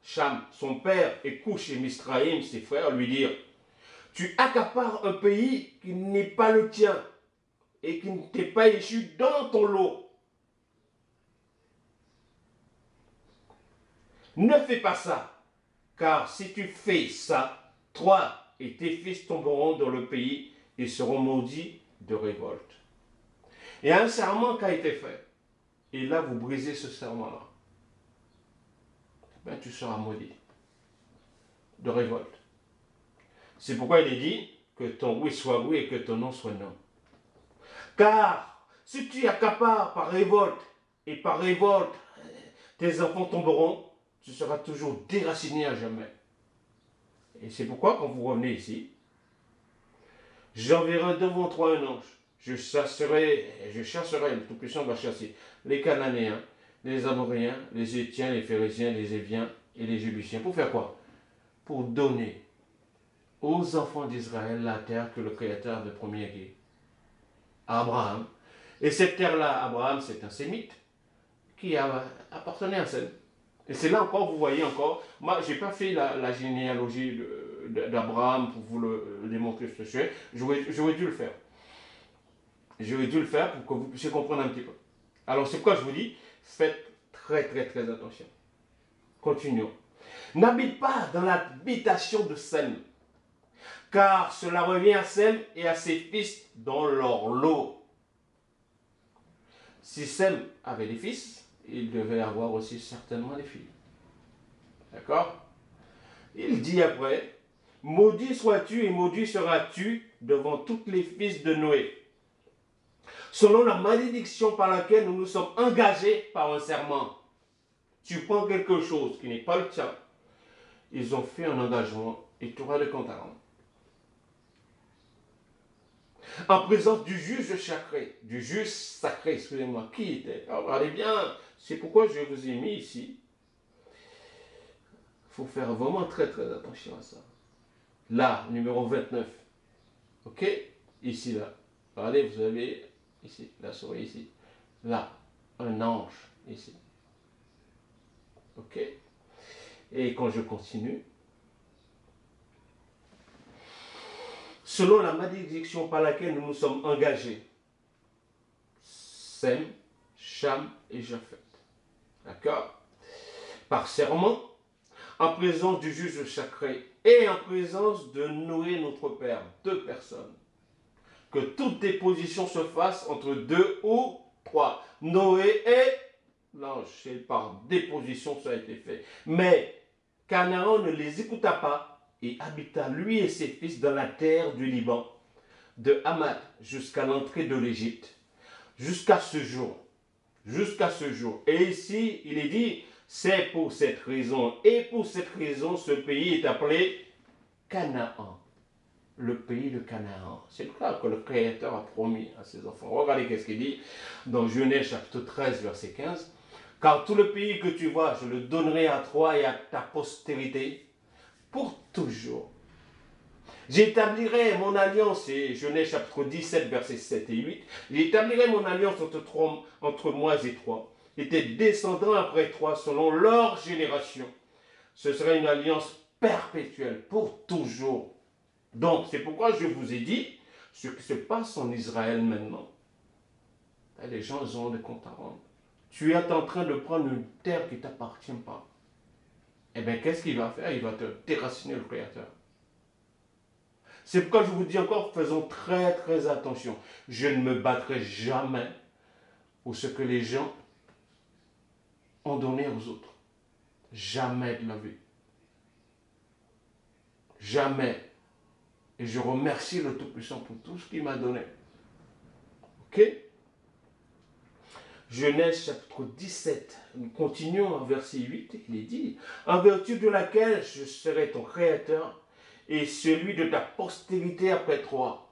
Cham, son père, et Couche et Misraïm, ses frères, lui dirent: tu accapares un pays qui n'est pas le tien et qui ne t'est pas échu dans ton lot. Ne fais pas ça, car si tu fais ça, toi et tes fils tomberont dans le pays et seront maudits de révolte. Il y a un serment qui a été fait, et là vous brisez ce serment-là. Ben, tu seras maudit de révolte. C'est pourquoi il est dit que ton oui soit oui et que ton non soit non. Car si tu accapares par révolte, et par révolte, tes enfants tomberont, tu seras toujours déraciné à jamais. Et c'est pourquoi quand vous revenez ici, j'enverrai devant toi un ange. Je chasserai, le Tout-Puissant va chasser les Cananéens, les Amoréens, les Étiens, les Phérésiens, les Éviens et les Jébusiens. Pour faire quoi? Pour donner aux enfants d'Israël la terre que le Créateur avait promis à Abraham. Et cette terre-là, Abraham, c'est un sémite qui appartenait à Sem. Et c'est là encore, vous voyez encore, moi, je n'ai pas fait la généalogie d'Abraham pour vous le démontrer ce sujet. J'aurais dû le faire. J'aurais dû le faire pour que vous puissiez comprendre un petit peu. Alors, c'est pourquoi je vous dis, faites très, très, très attention. Continuons. N'habite pas dans l'habitation de Sem, car cela revient à Sem et à ses fils dans leur lot. Si Sem avait des fils, il devait avoir aussi certainement des filles. D'accord? Il dit après: maudit sois-tu et maudit seras-tu devant tous les fils de Noé, selon la malédiction par laquelle nous nous sommes engagés par un serment. Tu prends quelque chose qui n'est pas le tien, ils ont fait un engagement et tu auras le compte à rendre. En présence du juge sacré, excusez-moi, qui était? Alors, regardez bien, c'est pourquoi je vous ai mis ici. Il faut faire vraiment très très attention à ça. Là, numéro 29. Ok? Ici, là. Regardez, vous avez ici, la souris ici. Là, un ange ici. Ok? Et quand je continue, selon la malédiction par laquelle nous nous sommes engagés, Sem, Cham et Japheth. D'accord? Par serment, en présence du juge sacré et en présence de Noé, notre père, 2 personnes. Que toute déposition se fasse entre 2 ou 3. Noé et l'ange, c'est par déposition ça a été fait. Mais Canaan ne les écouta pas et habita lui et ses fils dans la terre du Liban, de Hamath jusqu'à l'entrée de l'Égypte, jusqu'à ce jour. Jusqu'à ce jour. Et ici, il est dit, c'est pour cette raison. Et pour cette raison, ce pays est appelé Canaan. Le pays de Canaan. C'est le cas que le Créateur a promis à ses enfants. Regardez qu'est-ce qu'il dit dans Genèse chapitre 13, verset 15. Car tout le pays que tu vois, je le donnerai à toi et à ta postérité pour toujours. J'établirai mon alliance, et Genèse chapitre 17, versets 7 et 8. J'établirai mon alliance entre moi et toi, et tes descendants après toi, selon leur génération. Ce sera une alliance perpétuelle, pour toujours. Donc, c'est pourquoi je vous ai dit ce qui se passe en Israël maintenant. Les gens, ils ont des comptes à rendre. Tu es en train de prendre une terre qui ne t'appartient pas. Eh bien, qu'est-ce qu'il va faire? Il va te déraciner le Créateur. C'est pourquoi je vous dis encore, faisons très très attention. Je ne me battrai jamais pour ce que les gens ont donné aux autres. Jamais de la vie. Jamais. Et je remercie le Tout-Puissant pour tout ce qu'il m'a donné. Ok? Genèse chapitre 17. Nous continuons en verset 8. Il est dit, en vertu de laquelle je serai ton Créateur et celui de ta postérité après toi.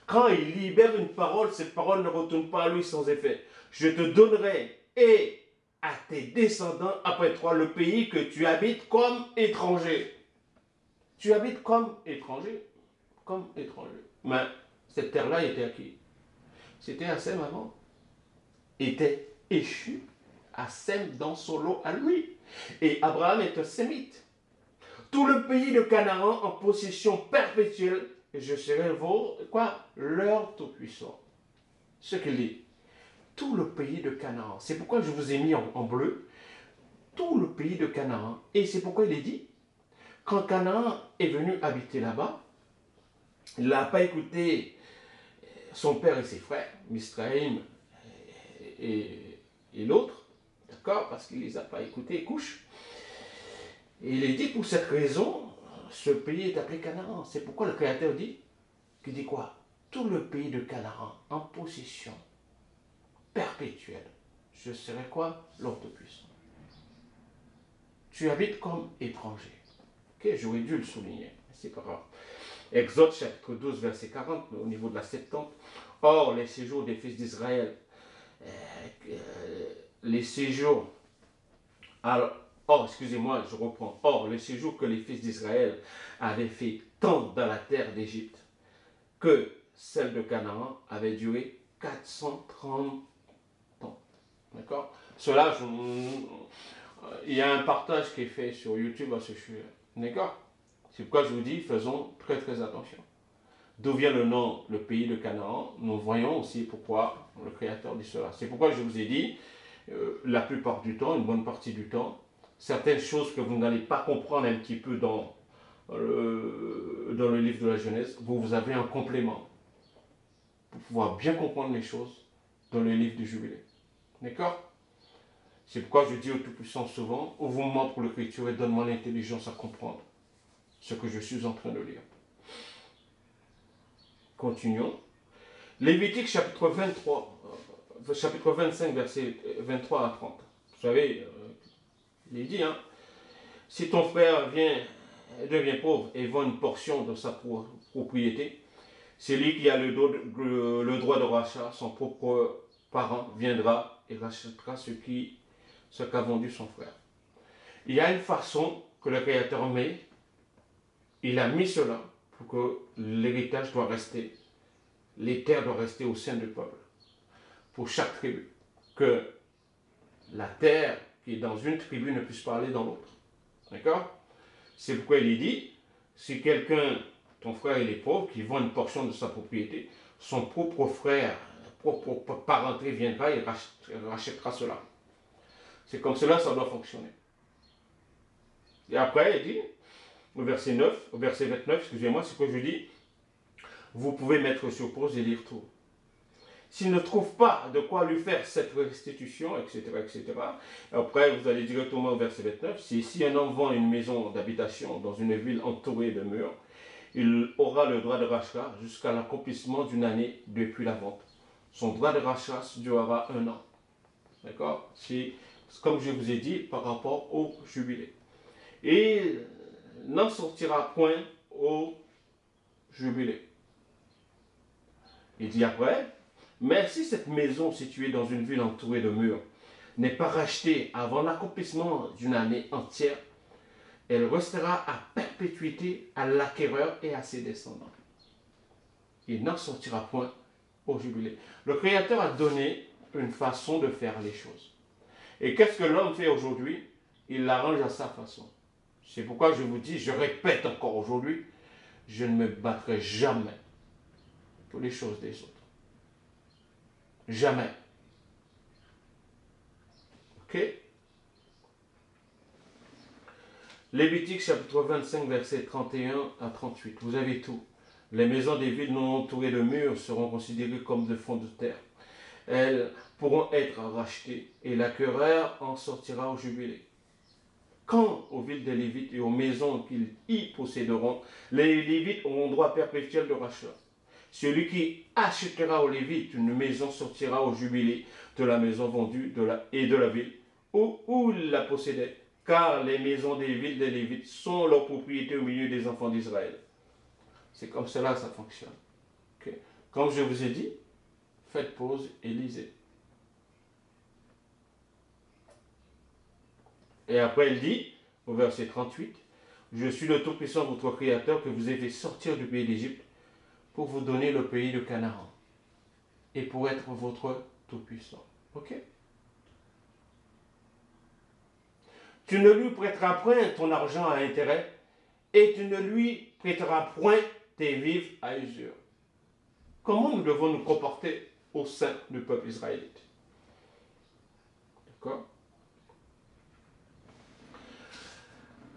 Quand il libère une parole, cette parole ne retourne pas à lui sans effet. Je te donnerai et à tes descendants après toi le pays que tu habites comme étranger. Tu habites comme étranger. Comme étranger. Mais cette terre-là était à qui? C'était à Sem avant. Était échu à Sem dans son lot à lui. Et Abraham est un sémite. Tout le pays de Canaan en possession perpétuelle, et je serai leur tout-puissant. Ce qu'il dit. Tout le pays de Canaan. C'est pourquoi je vous ai mis en bleu. Tout le pays de Canaan. Et c'est pourquoi il est dit, quand Canaan est venu habiter là-bas, il n'a pas écouté son père et ses frères, Misraïm et l'autre, d'accord, parce qu'il ne les a pas écoutés, couche. Et il est dit, pour cette raison, ce pays est appelé Canaan. C'est pourquoi le Créateur dit, qui dit quoi? Tout le pays de Canaan en possession perpétuelle. Je serai quoi? L'homme tout-puissant. Tu habites comme étranger. Ok, j'aurais dû le souligner, c'est pas grave. Exode chapitre 12, verset 40, au niveau de la Septante. Or, les séjours des fils d'Israël, les séjours, alors, excusez-moi, je reprends. Or, le séjour que les fils d'Israël avaient fait tant dans la terre d'Égypte que celle de Canaan avait duré 430 ans. D'accord? Cela, il y a un partage qui est fait sur YouTube à ce sujet. D'accord? C'est pourquoi je vous dis, faisons très très attention. D'où vient le nom, le pays de Canaan? Nous voyons aussi pourquoi le Créateur dit cela. C'est pourquoi je vous ai dit, la plupart du temps, une bonne partie du temps, certaines choses que vous n'allez pas comprendre un petit peu dans le livre de la Genèse, vous avez un complément pour pouvoir bien comprendre les choses dans le livre du Jubilé. D'accord? C'est pourquoi je dis au Tout-Puissant souvent, ouvre-moi pour l'écriture et donne-moi l'intelligence à comprendre ce que je suis en train de lire. Continuons. Lévitique chapitre 23, chapitre 25, versets 23 à 30. Vous savez, il est dit, hein, si ton frère devient pauvre et vend une portion de sa propriété, celui qui a le droit de rachat, son propre parent, viendra et rachètera ce qu'a vendu son frère. Il y a une façon que le Créateur met, il a mis cela pour que l'héritage doit rester, les terres doivent rester au sein du peuple, pour chaque tribu, que la terre qui est dans une tribu ne puisse pas aller dans l'autre. D'accord? C'est pourquoi il est dit, si quelqu'un, ton frère il est pauvre, qui vend une portion de sa propriété, son propre frère, propre parenté viendra et rachètera cela. C'est comme cela ça doit fonctionner. Et après, il dit, au verset 29, excusez-moi, c'est que je dis, vous pouvez mettre sur pause et lire tout. S'il ne trouve pas de quoi lui faire cette restitution, etc., etc., après vous allez directement au verset 29, si un homme vend une maison d'habitation dans une ville entourée de murs, il aura le droit de rachat jusqu'à l'accomplissement d'une année depuis la vente. Son droit de rachat durera 1 an. D'accord? C'est comme je vous ai dit par rapport au jubilé. Et n'en sortira point au jubilé. Il dit après, mais si cette maison située dans une ville entourée de murs n'est pas rachetée avant l'accomplissement d'une année entière, elle restera à perpétuité à l'acquéreur et à ses descendants. Il n'en sortira point au jubilé. Le Créateur a donné une façon de faire les choses. Et qu'est-ce que l'homme fait aujourd'hui? Il l'arrange à sa façon. C'est pourquoi je vous dis, je répète encore aujourd'hui, je ne me battrai jamais pour les choses des autres. Jamais. Ok? Lévitique chapitre 25, versets 31 à 38. Vous avez tout. Les maisons des villes non entourées de murs seront considérées comme de fonds de terre. Elles pourront être rachetées et l'acquéreur en sortira au jubilé. Quant aux villes des Lévites et aux maisons qu'ils y posséderont, les Lévites auront droit perpétuel de rachat. Celui qui achètera aux Lévites une maison sortira au jubilé de la maison vendue et de la ville où il la possédait, car les maisons des villes des Lévites sont leur propriété au milieu des enfants d'Israël. C'est comme cela que ça fonctionne. Okay. Comme je vous ai dit, faites pause et lisez. Et après, il dit, au verset 38, « Je suis le Tout-Puissant, votre Créateur, que vous ai fait sortir du pays d'Égypte pour vous donner le pays de Canaan et pour être votre Tout-Puissant. » Ok? Tu ne lui prêteras point ton argent à intérêt et tu ne lui prêteras point tes vivres à usure. Comment nous devons nous comporter au sein du peuple israélite? D'accord?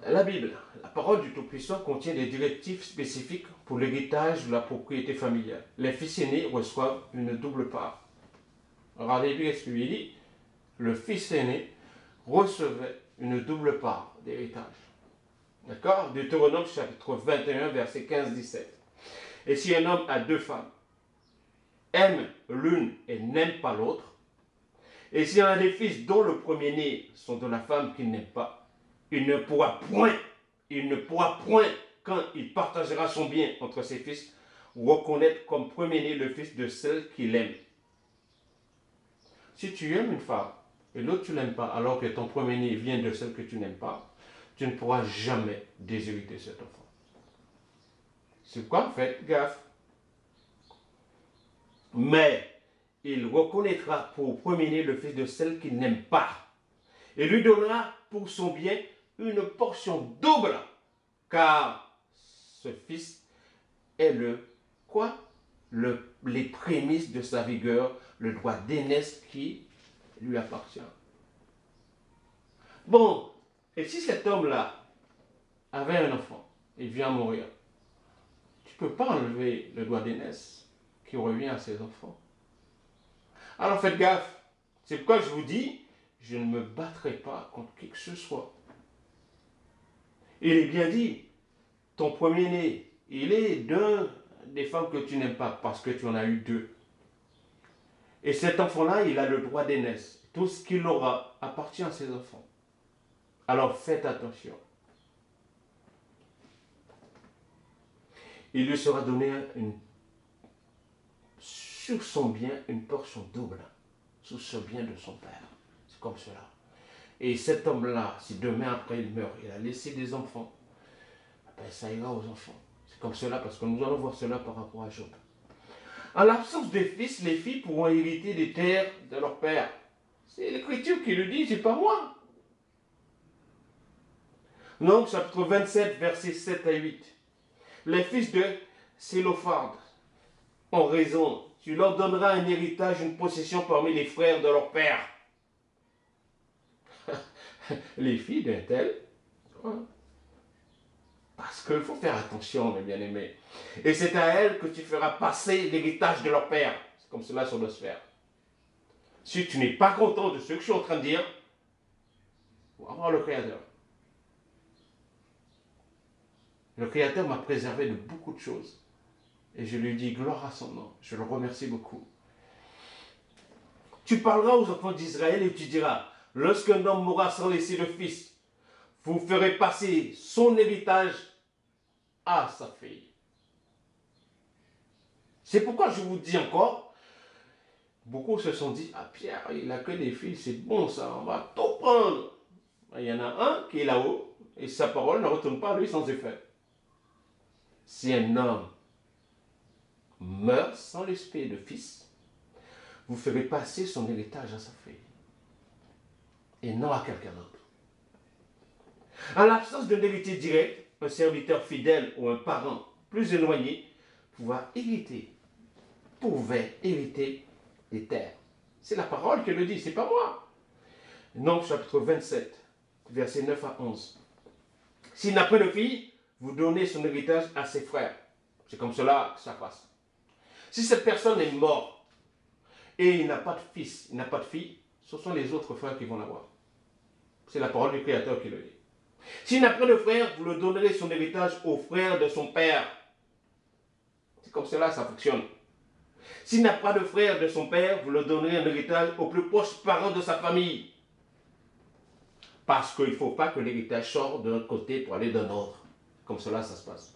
La Bible, la parole du Tout-Puissant, contient des directives spécifiques pour l'héritage de la propriété familiale. Les fils aînés reçoivent une double part. Regardez bien ce qu'il dit. Le fils aîné recevait une double part d'héritage. D'accord? Deutéronome chapitre 21, verset 15-17. Et si un homme a deux femmes, aime l'une et n'aime pas l'autre, et s'il y a des fils dont le premier-né sont de la femme qu'il n'aime pas, il ne pourra point, quand il partagera son bien entre ses fils, reconnaître comme premier-né le fils de celle qu'il aime. Si tu aimes une femme et l'autre tu n'aimes pas, alors que ton premier-né vient de celle que tu n'aimes pas, tu ne pourras jamais déshériter cet enfant. C'est quoi? Faites gaffe. Mais il reconnaîtra pour premier-né le fils de celle qu'il n'aime pas et lui donnera pour son bien une portion double, car ce fils est les prémices de sa vigueur, le droit d'aînesse qui lui appartient. Bon, et si cet homme-là avait un enfant, il vient mourir, tu ne peux pas enlever le droit d'aînesse qui revient à ses enfants. Alors faites gaffe. C'est pourquoi je vous dis, je ne me battrai pas contre qui que ce soit. Il est bien dit, ton premier-né, il est d'un des femmes que tu n'aimes pas parce que tu en as eu deux. Et cet enfant-là, il a le droit d'aînesse. Tout ce qu'il aura appartient à ses enfants. Alors faites attention. Il lui sera donné sur son bien une portion double, sur ce bien de son père. C'est comme cela. Et cet homme-là, si demain après il meurt, il a laissé des enfants, ben ça ira aux enfants. C'est comme cela, parce que nous allons voir cela par rapport à Job. En l'absence de fils, les filles pourront hériter des terres de leur père. C'est l'Écriture qui le dit, c'est pas moi. Donc, chapitre 27, versets 7 à 8. Les fils de Sélophard ont raison. Tu leur donneras un héritage, une possession parmi les frères de leur père. Les filles d'un tel. Parce qu'il faut faire attention, mes bien-aimés. Et c'est à elles que tu feras passer l'héritage de leur père. C'est comme cela sur doit se faire. Si tu n'es pas content de ce que je suis en train de dire, il faut avoir le Créateur. Le Créateur m'a préservé de beaucoup de choses. Et je lui dis gloire à son nom. Je le remercie beaucoup. Tu parleras aux enfants d'Israël et tu diras, lorsqu'un homme mourra sans laisser de fils, vous ferez passer son héritage à sa fille. C'est pourquoi je vous dis encore, beaucoup se sont dit, ah Pierre, il n'a que des filles, c'est bon ça, on va tout prendre. Il y en a un qui est là-haut, et sa parole ne retourne pas à lui sans effet. Si un homme meurt sans laisser de fils, vous ferez passer son héritage à sa fille, et non à quelqu'un d'autre. En l'absence d'un héritier direct, un serviteur fidèle ou un parent plus éloigné pouvait hériter des terres. C'est la parole qui le dit, c'est pas moi. Nombre chapitre 27, versets 9 à 11. S'il n'a pas de fille, vous donnez son héritage à ses frères. C'est comme cela que ça passe. Si cette personne est morte et il n'a pas de fils, il n'a pas de fille, ce sont les autres frères qui vont l'avoir. C'est la parole du Créateur qui le dit. S'il n'a pas de frère, vous le donnerez son héritage aux frères de son père. C'est comme cela que ça fonctionne. S'il n'a pas de frère de son père, vous le donnerez un héritage aux plus proches parents de sa famille. Parce qu'il ne faut pas que l'héritage sorte d'un côté pour aller d'un autre. Comme cela, ça se passe.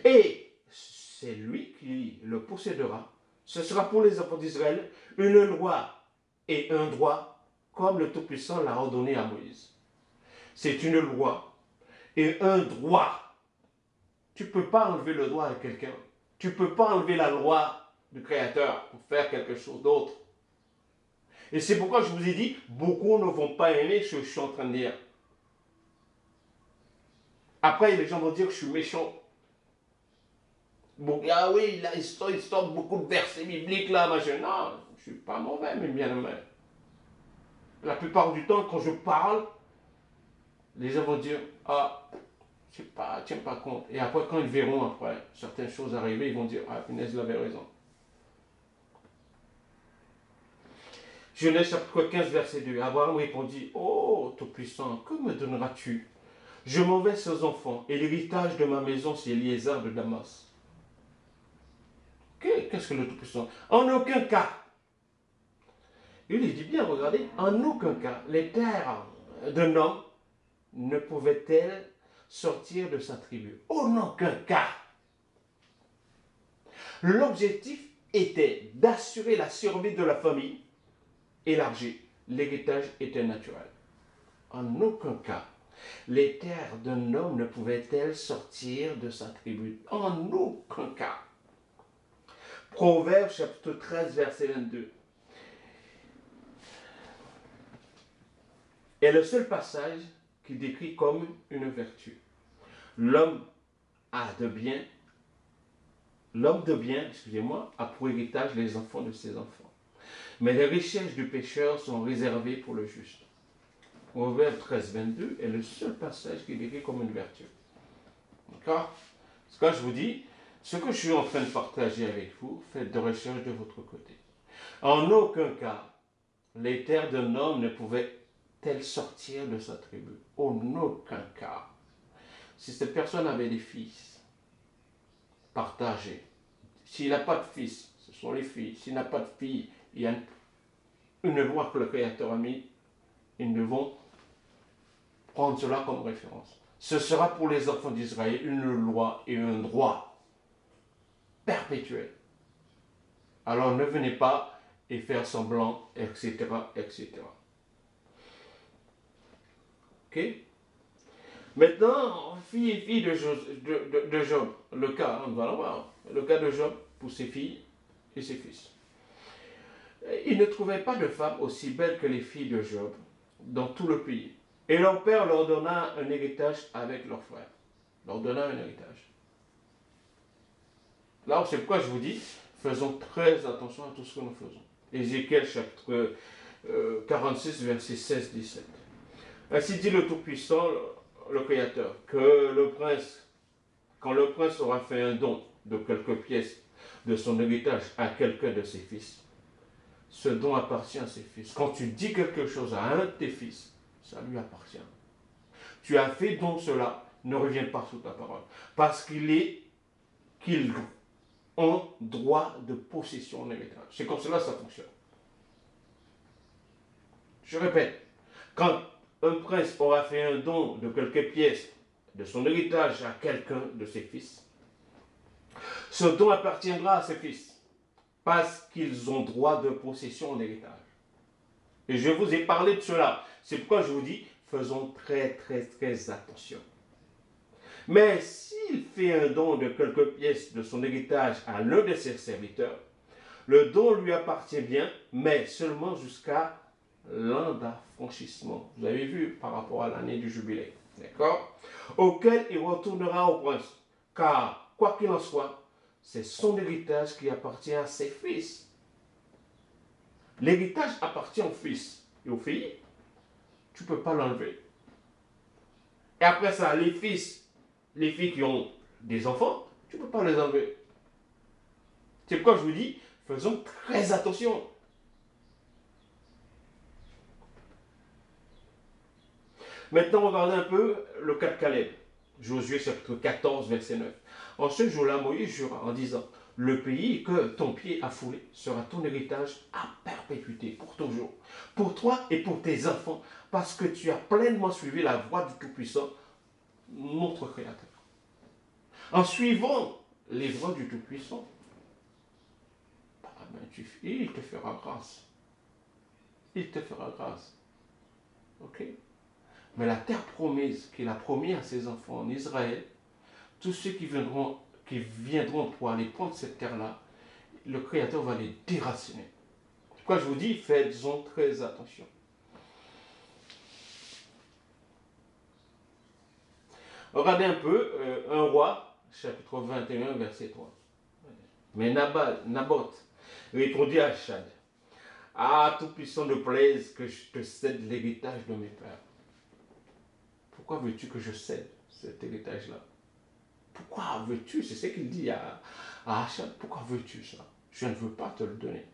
Et c'est lui qui le possédera. Ce sera pour les enfants d'Israël une loi et un droit comme le Tout-Puissant l'a ordonné à Moïse. C'est une loi et un droit. Tu ne peux pas enlever le droit à quelqu'un. Tu ne peux pas enlever la loi du Créateur pour faire quelque chose d'autre. Et c'est pourquoi je vous ai dit, beaucoup ne vont pas aimer ce que je suis en train de dire. Après, les gens vont dire que je suis méchant. Bon, ah oui, là, il sort beaucoup de versets bibliques là, machin. Non, je ne suis pas mauvais, mais bien aimé. La plupart du temps, quand je parle, les gens vont dire, ah, je ne tiens pas compte. Et après, quand ils verront après certaines choses arriver, ils vont dire, ah, Inès avait raison. Genèse chapitre 15, verset 2. Abraham répondit, oh, Tout-Puissant, que me donneras-tu? Je m'en vais sans enfants, et l'héritage de ma maison, c'est Eliezer de Damas. Qu'est-ce que le Tout-Puissant? En aucun cas. Il dit bien, regardez, en aucun cas, les terres d'un homme ne pouvaient-elles sortir de sa tribu. En aucun cas. L'objectif était d'assurer la survie de la famille élargie. L'héritage était naturel. En aucun cas, les terres d'un homme ne pouvaient-elles sortir de sa tribu. En aucun cas. Proverbe chapitre 13, verset 22. Est le seul passage qui décrit comme une vertu. L'homme de bien, excusez-moi, a pour héritage les enfants de ses enfants. Mais les richesses du pécheur sont réservées pour le juste. Proverbe 13, 22 est le seul passage qui décrit comme une vertu. D'accord? Ce que je vous dis, ce que je suis en train de partager avec vous, faites de recherche de votre côté. En aucun cas, les terres d'un homme ne pouvaient-elles sortir de sa tribu. En aucun cas. Si cette personne avait des fils, partagés. S'il n'a pas de fils, ce sont les filles. S'il n'a pas de filles, il y a une loi que le Créateur a mis. Ils devront prendre cela comme référence. Ce sera pour les enfants d'Israël une loi et un droit perpétuel. Alors ne venez pas et faire semblant, etc., etc. Ok? Maintenant, fille de Job, le cas, on va le voir, le cas de Job pour ses filles et ses fils. Il ne trouvait pas de femme aussi belle que les filles de Job dans tout le pays. Et leur père leur donna un héritage avec leurs frères. Leur donna un héritage. Là, c'est pourquoi je vous dis, faisons très attention à tout ce que nous faisons. Ézéchiel chapitre 46, verset 16-17. Ainsi dit le Tout-Puissant, le Créateur, que quand le prince aura fait un don de quelques pièces de son héritage à quelqu'un de ses fils, ce don appartient à ses fils. Quand tu dis quelque chose à un de tes fils, ça lui appartient. Tu as fait donc cela, ne reviens pas sous ta parole. Parce qu'ils ont droit de possession en héritage. C'est comme cela que ça fonctionne. Je répète, quand un prince aura fait un don de quelques pièces de son héritage à quelqu'un de ses fils, ce don appartiendra à ses fils. Parce qu'ils ont droit de possession en héritage. Et je vous ai parlé de cela. C'est pourquoi je vous dis, faisons très attention. Mais s'il fait un don de quelques pièces de son héritage à l'un de ses serviteurs, le don lui appartient bien, mais seulement jusqu'à l'an d'affranchissement. Vous avez vu par rapport à l'année du jubilé. D'accord? Auquel il retournera au prince. Car, quoi qu'il en soit, c'est son héritage qui appartient à ses fils. L'héritage appartient aux fils et aux filles. Tu ne peux pas l'enlever. Et après ça, les fils, les filles qui ont des enfants, tu ne peux pas les enlever. C'est pourquoi je vous dis, faisons très attention. Maintenant, regardez un peu le cas de Caleb. Josué chapitre 14, verset 9. En ce jour-là, Moïse jura en disant, le pays que ton pied a foulé sera ton héritage à perpétuité, pour toujours, pour toi et pour tes enfants, parce que tu as pleinement suivi la voie du Tout-Puissant, notre Créateur. En suivant les voies du Tout-Puissant, il te fera grâce. Il te fera grâce. Ok? Mais la terre promise qu'il a promis à ses enfants en Israël, tous ceux qui viendront pour aller prendre cette terre-là, le Créateur va les déraciner. Pourquoi je vous dis, faites-en très attention. Regardez un peu, un roi, chapitre 21, verset 3. Mais Naboth répondit à Achad, ah, Tout-Puissant ne plaise que je te cède l'héritage de mes pères. Pourquoi veux-tu que je cède cet héritage-là? Pourquoi veux-tu? C'est ce qu'il dit à Achad. Pourquoi veux-tu ça? Je ne veux pas te le donner.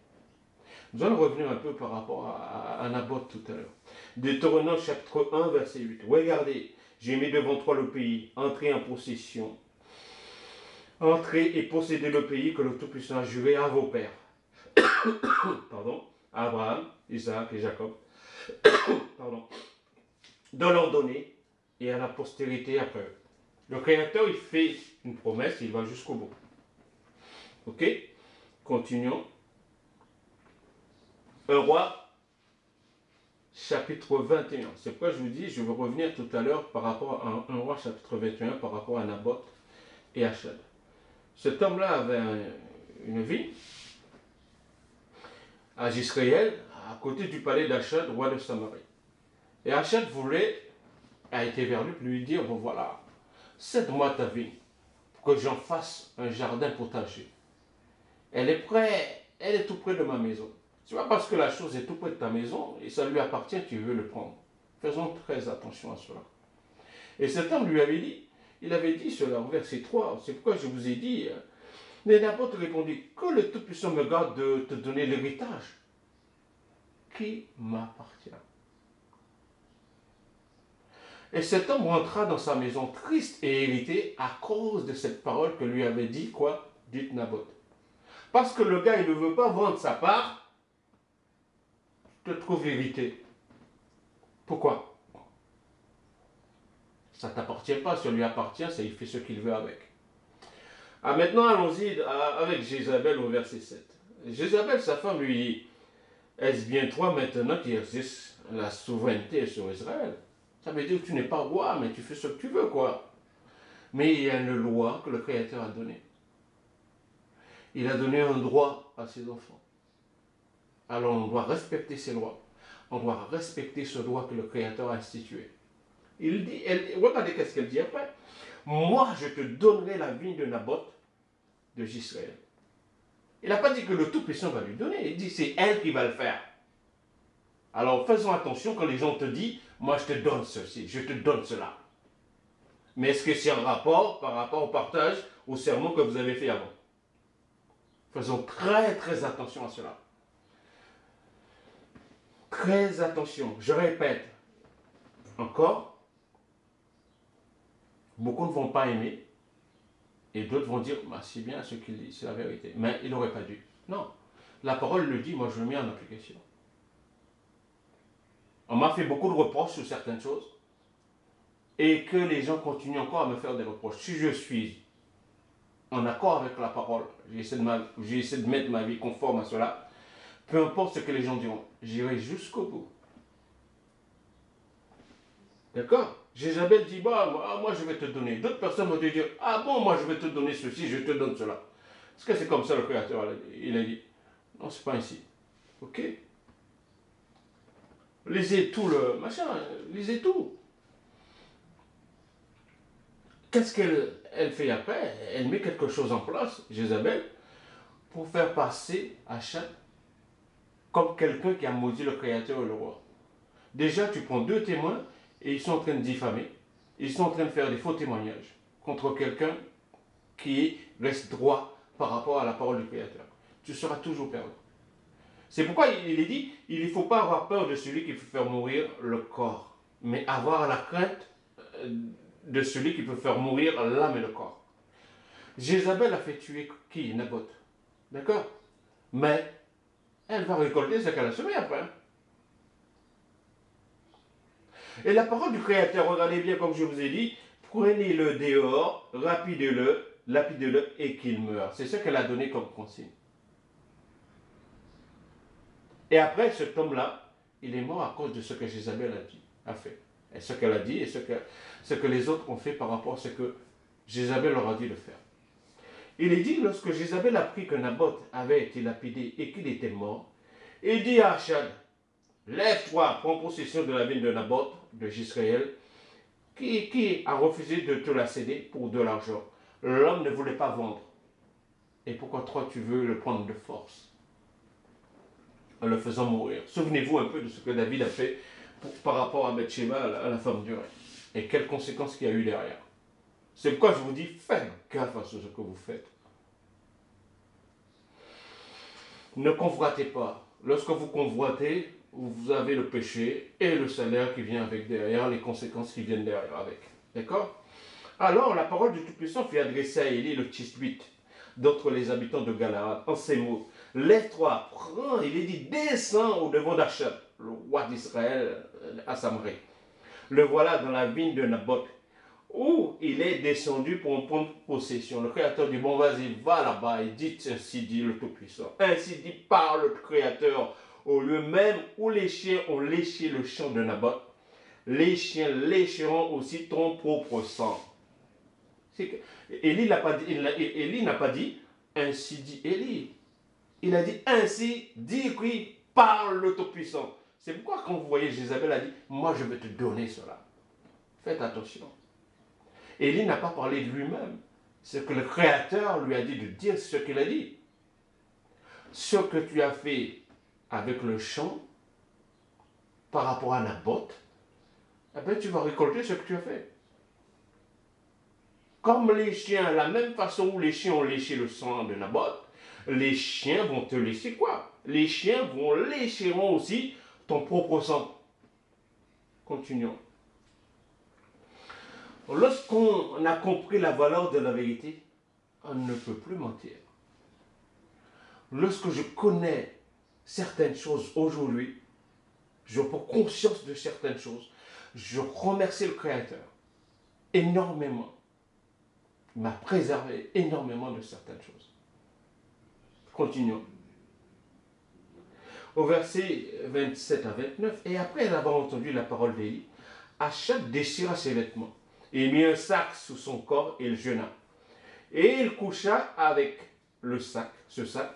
Nous allons revenir un peu par rapport à Naboth tout à l'heure. Deutéronome chapitre 1, verset 8. Regardez, j'ai mis devant toi le pays, entrez en possession. Entrez et possédez le pays que le Tout-Puissant a juré à vos pères. Pardon, à Abraham, Isaac et Jacob. Pardon. De leur donner et à la postérité après eux. Le Créateur, il fait une promesse, il va jusqu'au bout. Ok? Continuons. Un roi, chapitre 21. C'est pourquoi je vous dis, je vais revenir tout à l'heure par rapport à un roi, chapitre 21, par rapport à Naboth et Achad. Cet homme-là avait une ville à Jisraël, à côté du palais d'Achad, roi de Samarie. Et Achad a été vers lui pour lui dire, bon voilà, cède-moi ta ville, pour que j'en fasse un jardin potager. Elle est tout près de ma maison. Tu vois, parce que la chose est tout près de ta maison et ça lui appartient, tu veux le prendre. Faisons très attention à cela. Et cet homme lui avait dit, il avait dit cela au verset 3, c'est pourquoi je vous ai dit, mais Naboth répondit, que le Tout-Puissant me garde de te donner l'héritage qui m'appartient. Et cet homme rentra dans sa maison triste et irrité à cause de cette parole que lui avait dit, quoi? Dites Naboth. Parce que le gars, il ne veut pas vendre sa part, tu te trouves irrité. Pourquoi? Ça ne t'appartient pas, ça lui appartient, ça il fait ce qu'il veut avec. Ah, maintenant, allons-y avec Jézabel au verset 7. Jézabel, sa femme, lui dit, est-ce bien toi maintenant qui exerces la souveraineté sur Israël? Ça veut dire que tu n'es pas roi, mais tu fais ce que tu veux, quoi. Mais il y a une loi que le Créateur a donnée. Il a donné un droit à ses enfants. Alors on doit respecter ces lois. On doit respecter ce droit que le Créateur a institué. Il dit, regardez qu'est-ce qu'elle dit après. Moi, je te donnerai la vigne de Naboth de Jisraël. Il n'a pas dit que le Tout-Puissant va lui donner. Il dit c'est elle qui va le faire. Alors faisons attention quand les gens te disent, moi je te donne ceci, je te donne cela. Mais est-ce que c'est un rapport par rapport au partage, au serment que vous avez fait avant? Faisons très très attention à cela. Très attention. Je répète, encore, beaucoup ne vont pas aimer et d'autres vont dire, bah, c'est bien ce qu'il dit, c'est la vérité. Mais il n'aurait pas dû. Non. La parole le dit, moi je le mets en application. On m'a fait beaucoup de reproches sur certaines choses et que les gens continuent encore à me faire des reproches. Si je suis en accord avec la parole, j'essaie de mettre ma vie conforme à cela, peu importe ce que les gens diront, j'irai jusqu'au bout. D'accord? Jézabel dit, bah, moi je vais te donner. D'autres personnes vont te dire, ah bon, moi je vais te donner ceci, je te donne cela. Est-ce que c'est comme ça le Créateur? Il a dit, non, c'est pas ainsi. Ok? lisez tout le machin, lisez tout. Qu'est-ce qu'elle fait après? Elle met quelque chose en place, Jézabel, pour faire passer Achab comme quelqu'un qui a maudit le Créateur et le roi. Déjà, tu prends deux témoins et ils sont en train de diffamer. Ils sont en train de faire des faux témoignages contre quelqu'un qui reste droit par rapport à la parole du Créateur. Tu seras toujours perdu. C'est pourquoi il est dit, il ne faut pas avoir peur de celui qui peut faire mourir le corps, mais avoir la crainte de celui qui peut faire mourir l'âme et le corps. Jézabel a fait tuer qui? Naboth. D'accord? Mais elle va récolter ce qu'elle a semé après. Et la parole du Créateur, regardez bien comme je vous ai dit, prenez-le dehors, lapidez-le et qu'il meure. C'est ce qu'elle a donné comme consigne. Et après, cet homme-là, il est mort à cause de ce que Jézabel a fait. Et ce qu'elle a dit et ce que les autres ont fait par rapport à ce que Jézabel leur a dit de faire. Il est dit, lorsque Jézabel a appris que Naboth avait été lapidé et qu'il était mort, il dit à Achab, lève-toi, prends possession de la ville de Naboth, de Jisraël, qui a refusé de te la céder pour de l'argent. L'homme ne voulait pas vendre. Et pourquoi toi tu veux le prendre de force en le faisant mourir? Souvenez-vous un peu de ce que David a fait par rapport à Bathsheba, à la femme du roi. Et quelles conséquences qu'il y a eu derrière. C'est pourquoi je vous dis, faites gaffe à ce que vous faites. Ne convoitez pas. Lorsque vous convoitez, vous avez le péché et le salaire qui vient avec derrière, les conséquences qui viennent derrière avec. D'accord? Alors, la parole du Tout-Puissant fut adressée à Élie le Tishbite, d'entre les habitants de Galaad, en ces mots. Lève-toi, prends, il est dit, descends au devant d'Achab, le roi d'Israël, à Samré. Le voilà dans la vigne de Naboth, où il est descendu pour en prendre possession. Le Créateur dit, bon vas-y, va là-bas et dites ainsi dit le Tout-Puissant. Ainsi dit par le Créateur, au lieu même où les chiens ont léché le champ de Naboth, les chiens lécheront aussi ton propre sang. Élie n'a pas dit, ainsi dit Élie. Il a dit, ainsi dit, oui, par le Tout-Puissant. C'est pourquoi quand vous voyez Jézabel a dit, moi je vais te donner cela. Faites attention. Élie n'a pas parlé de lui-même. C'est que le Créateur lui a dit de dire ce qu'il a dit. Ce que tu as fait avec le champ, par rapport à Naboth, eh bien, tu vas récolter ce que tu as fait. Comme les chiens, la même façon où les chiens ont léché le sang de Naboth, les chiens vont te lécher quoi? Les chiens vont lécheront aussi ton propre sang. Continuons. Lorsqu'on a compris la valeur de la vérité, on ne peut plus mentir. Lorsque je connais certaines choses aujourd'hui, je prends conscience de certaines choses, je remercie le Créateur énormément. Il m'a préservé énormément de certaines choses. Continuons. Au verset 27 à 29, et après avoir entendu la parole d'Élie, Achab déchira ses vêtements, et mit un sac sous son corps et le jeûna. Et il coucha avec ce sac,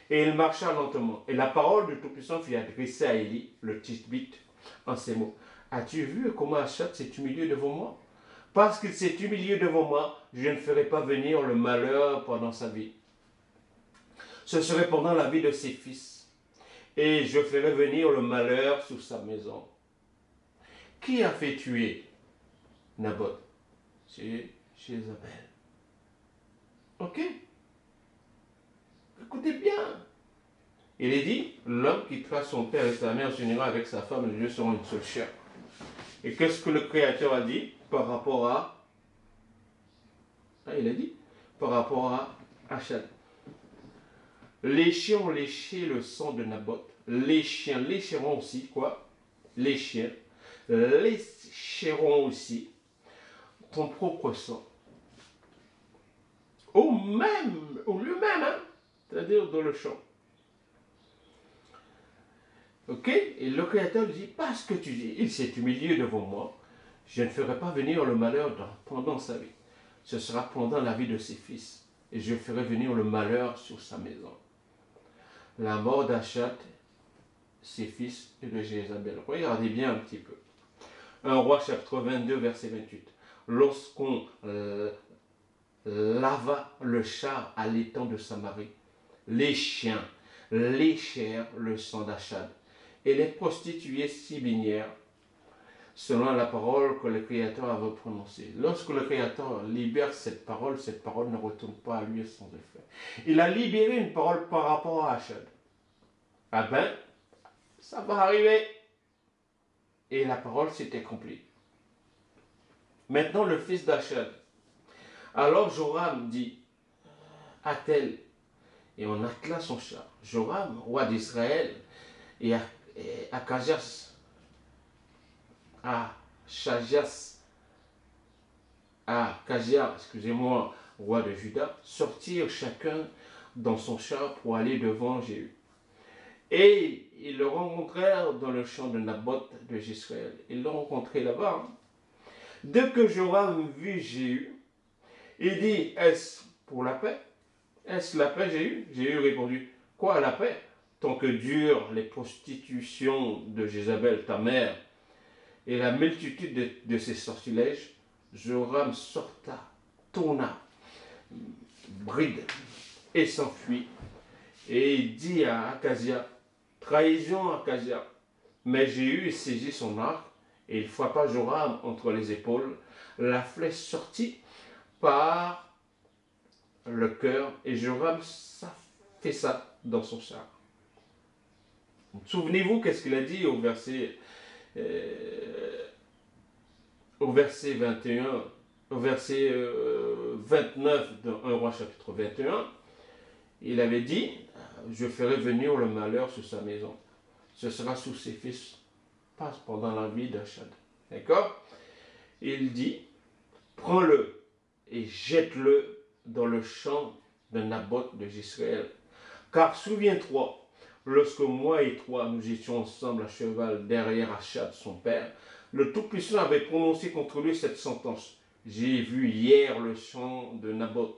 et il marcha lentement. Et la parole du Tout-Puissant fut adressée à Élie, le Tishbite, en ces mots. As-tu vu comment Achab s'est humilié devant moi? Parce qu'il s'est humilié devant moi, je ne ferai pas venir le malheur pendant sa vie. Ce serait pendant la vie de ses fils. Et je ferai venir le malheur sur sa maison. Qui a fait tuer Naboth? C'est Jézabel. Ok? Écoutez bien. Il est dit, l'homme quittera son père et sa mère, s'unira avec sa femme, les deux seront une seule chair. Et qu'est-ce que le Créateur a dit par rapport à... il a dit, par rapport à Achab. Les chiens ont léché le sang de Naboth. Les chiens lécheront aussi, quoi? Les chiens lécheront aussi ton propre sang. Au lieu même, hein? C'est-à-dire dans le champ. Ok? Et le Créateur dit, parce que tu dis, il s'est humilié devant moi, je ne ferai pas venir le malheur pendant sa vie. Ce sera pendant la vie de ses fils. Et je ferai venir le malheur sur sa maison. La mort d'Achab ses fils et de Jézabel. Regardez bien un petit peu. 1 Roi chapitre 22, verset 28. Lorsqu'on lava le char à l'étang de Samarie, les chiens léchèrent le sang d'Achad, et les prostituées s'y baignèrent, selon la parole que le Créateur avait prononcée. Lorsque le Créateur libère cette parole ne retourne pas à lui sans effet. Il a libéré une parole par rapport à Achad. Ah ben, ça va arriver. Et la parole s'est accomplie. Maintenant, le fils d'Achad. Alors Joram dit à tel, et on attela son char. Joram, roi d'Israël, et Achajas, excusez-moi, roi de Juda, sortirent chacun dans son char pour aller devant Jéhu. Et ils le rencontrèrent dans le champ de Naboth de Jezreel. Ils l'ont rencontré là-bas. Dès que Joram vit Jéhu, il dit, est-ce pour la paix? Est-ce la paix, Jéhu? Jéhu répondit, quoi la paix? Tant que durent les prostitutions de Jézabel, ta mère, et la multitude de ses sortilèges, Joram sorta, tourna, bride, et s'enfuit. Et il dit à Akazia, trahison Akazia. Mais Jéhu saisit son arc, et il frappa Joram entre les épaules. La flèche sortit par le cœur, et Joram s'affaissa dans son char. Souvenez-vous qu'est-ce qu'il a dit au verset 21, au verset 29 de 1 Roi chapitre 21. Il avait dit, je ferai venir le malheur sur sa maison. Ce sera sous ses fils, passe pendant la vie d'Achad. D'accord? Il dit, prends-le et jette-le dans le champ de Naboth de Jezreel. Car souviens-toi, lorsque moi et toi nous étions ensemble à cheval derrière Achad, son père, le Tout-Puissant avait prononcé contre lui cette sentence. J'ai vu hier le champ de Naboth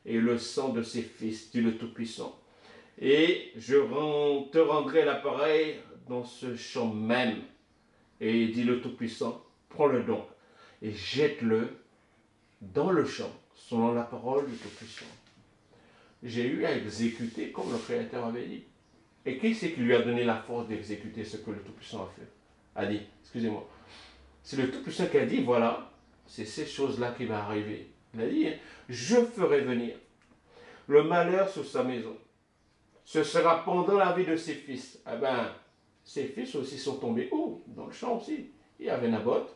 et le sang de ses fils, dit le Tout-Puissant. Et je te rendrai l'appareil dans ce champ même. Et dit le Tout-Puissant, prends-le donc et jette-le dans le champ, selon la parole du Tout-Puissant. J'ai eu à exécuter comme le Créateur avait dit. Et qui c'est qui lui a donné la force d'exécuter ce que le Tout-Puissant a fait? A dit, excusez-moi. C'est le Tout-Puissant qui a dit, voilà, c'est ces choses-là qui vont arriver. Il a dit, je ferai venir le malheur sur sa maison. Ce sera pendant la vie de ses fils. Eh bien, ses fils aussi sont tombés où? Dans le champ aussi. Il y avait Naboth,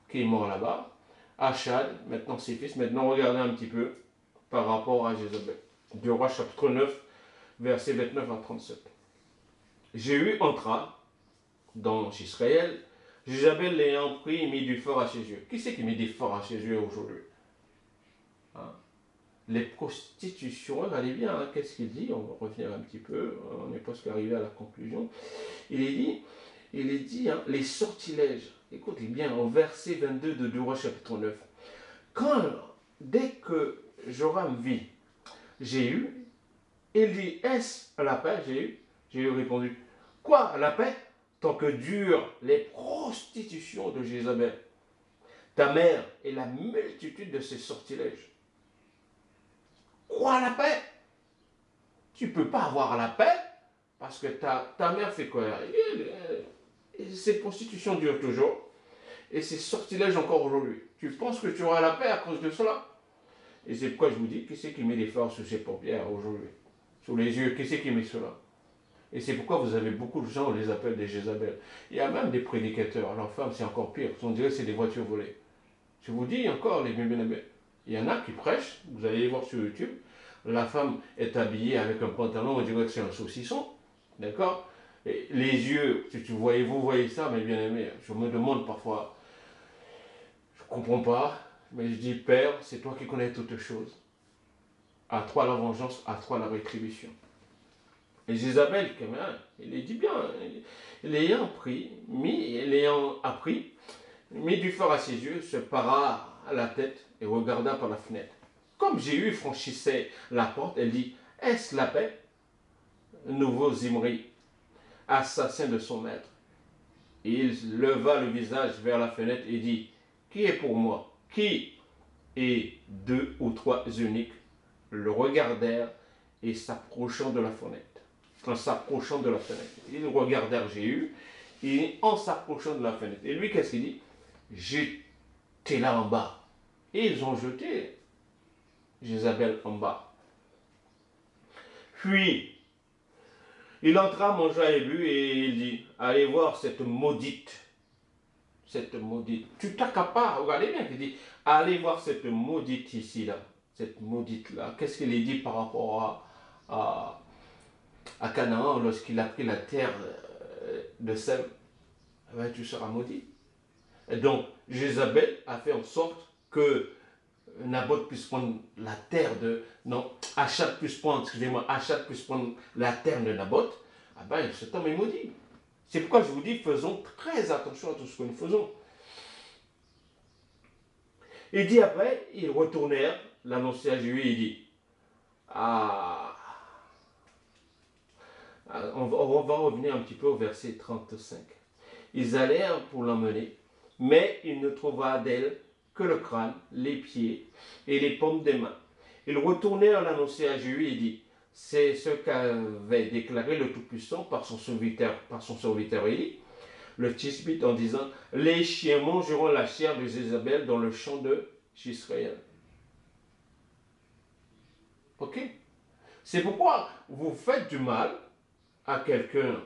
qui est mort là-bas. Achad, maintenant ses fils. Maintenant, regardez un petit peu par rapport à Jézabel. 2 Rois chapitre 9, versets 29 à 37. Jéhu entra dans Israël, Jézabel l'ayant pris et mis du feu à ses yeux. Qui c'est qui met du feu à ses yeux aujourd'hui? Hein? Les prostitutions, regardez bien, hein, qu'est-ce qu'il dit? On va revenir un petit peu, on est presque arrivé à la conclusion. Il est dit hein, les sortilèges. Écoutez bien, au verset 22 de 2 Rois chapitre 9. Dès que Joram vit Jéhu, il dit, est-ce la paix, Jéhu? Jéhu répondu, quoi, la paix? Tant que durent les prostitutions de Jézabel, ta mère et la multitude de ses sortilèges. Quoi, la paix? Tu ne peux pas avoir la paix parce que ta mère fait quoi? Et ces prostitutions durent toujours et ces sortilèges encore aujourd'hui. Tu penses que tu auras la paix à cause de cela? Et c'est pourquoi je vous dis, qui c'est qui met des phares sur ses paupières aujourd'hui? Sur les yeux, qui c'est qui met cela? Et c'est pourquoi vous avez beaucoup de gens, on les appelle des Jézabel. Il y a même des prédicateurs, alors femmes c'est encore pire, on dirait que c'est des voitures volées. Je vous dis encore, les bébés, il y en a qui prêchent, vous allez voir sur YouTube, la femme est habillée avec un pantalon, on dirait que c'est un saucisson, d'accord? Et les yeux, si vous voyez ça, mes bien-aimés, je me demande parfois, je ne comprends pas, mais je dis, Père, c'est toi qui connais toutes choses. À toi la vengeance, à toi la rétribution. Et Jézabel, quand même, il est dit bien, l'ayant appris, mit du feu à ses yeux, se para à la tête et regarda par la fenêtre. Comme Jéhu franchissait la porte, elle dit, est-ce la paix? Nouveau Zimri. assassin de son maître. Il leva le visage vers la fenêtre et dit, qui est pour moi? Qui? Et 2 ou 3 eunuques le regardèrent et s'approchant de la fenêtre. En s'approchant de la fenêtre. Ils regardèrent Jéhu et en s'approchant de la fenêtre. Et lui, qu'est-ce qu'il dit? Jetez-la en bas. Et ils ont jeté Jézabel en bas. Puis, il entra, mangea et but, et il dit, allez voir cette maudite. Cette maudite. Tu t'accapares, regardez bien, il dit, allez voir cette maudite ici, là. Cette maudite-là. Qu'est-ce qu'il dit par rapport à Canaan lorsqu'il a pris la terre de Sem? Eh bien, tu seras maudit. Et donc, Jézabel a fait en sorte que Naboth puisse prendre la terre de... Non, Achat puisse prendre, excusez-moi, Achat puisse prendre la terre de Naboth. Ah ben, cet homme est maudit. C'est pourquoi je vous dis, faisons très attention à tout ce que nous faisons. Il dit après, ils retournèrent, l'annoncer à Jéhu, il dit, on va revenir un petit peu au verset 35. Ils allèrent pour l'emmener, mais il ne trouva d'elle que le crâne, les pieds et les paumes des mains. Ils retournèrent l'annoncer à Jéhu et dit, c'est ce qu'avait déclaré le Tout-Puissant par son serviteur Élie, le Tishbite, en disant, les chiens mangeront la chair de Jézabel dans le champ de Jisraël. Ok? C'est pourquoi vous faites du mal à quelqu'un.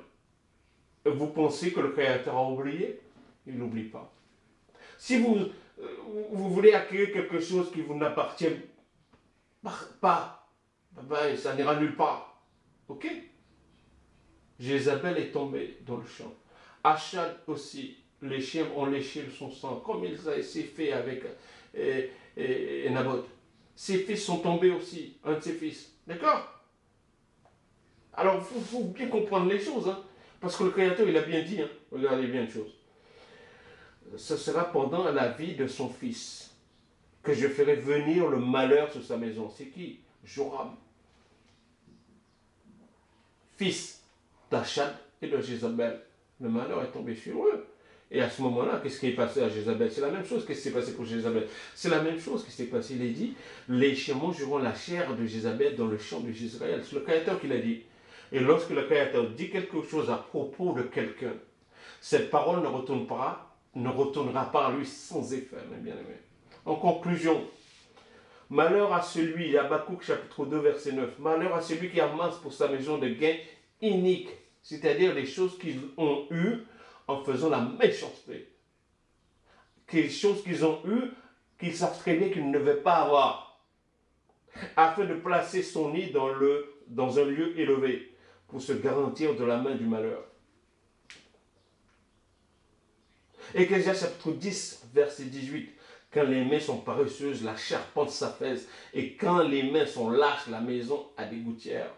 Vous pensez que le Créateur a oublié? Il n'oublie pas. Si vous voulez acquérir quelque chose qui vous n'appartient pas, ben, ça n'ira nulle part. Ok? Jézabel est tombée dans le champ. Achad aussi, les chiens ont léché son sang, comme il s'est fait avec Naboth. Ses fils sont tombés aussi, un de ses fils. D'accord? Alors, il faut bien comprendre les choses, hein, parce que le Créateur, il a bien dit, hein, regardez bien une chose. Ce sera pendant la vie de son fils que je ferai venir le malheur sur sa maison. C'est qui? Joram, fils d'Achad et de Jézabel. Le malheur est tombé sur eux. Et à ce moment-là, qu'est-ce qui est passé à Jézabel? C'est la même chose. Qu'est-ce qui s'est passé pour Jézabel? C'est la même chose qui s'est passé. Il est dit, les chiens mangeront la chair de Jézabel dans le champ de Jisraël. C'est le Créateur qui l'a dit. Et lorsque le Créateur dit quelque chose à propos de quelqu'un, cette parole ne retournera pas à lui sans effet, mes bien-aimés. En conclusion, malheur à celui, Habakkuk chapitre 2, verset 9, malheur à celui qui amasse pour sa maison de gains iniques, c'est-à-dire les choses qu'ils ont eues en faisant la méchanceté. Les choses qu'ils ont eues, qu'ils savent très bien qu'ils ne devaient pas avoir, afin de placer son nid dans un lieu élevé, pour se garantir de la main du malheur. Ecclésiaste chapitre 10, verset 18. Quand les mains sont paresseuses, la charpente s'affaisse, et quand les mains sont lâches, la maison a des gouttières.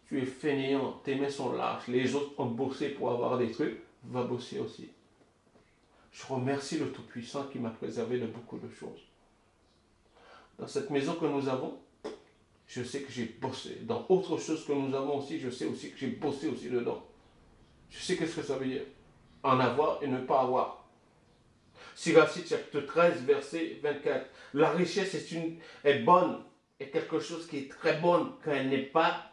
Tu es fainéant, tes mains sont lâches, les autres ont bossé pour avoir des trucs, va bosser aussi. Je remercie le Tout-Puissant qui m'a préservé de beaucoup de choses. Dans cette maison que nous avons, je sais que j'ai bossé. Dans autre chose que nous avons aussi, je sais aussi que j'ai bossé aussi dedans. Je sais qu'est-ce que ça veut dire. En avoir et ne pas avoir. Siracide chapitre 13, verset 24. La richesse est bonne, est quelque chose qui est très bonne quand elle n'est pas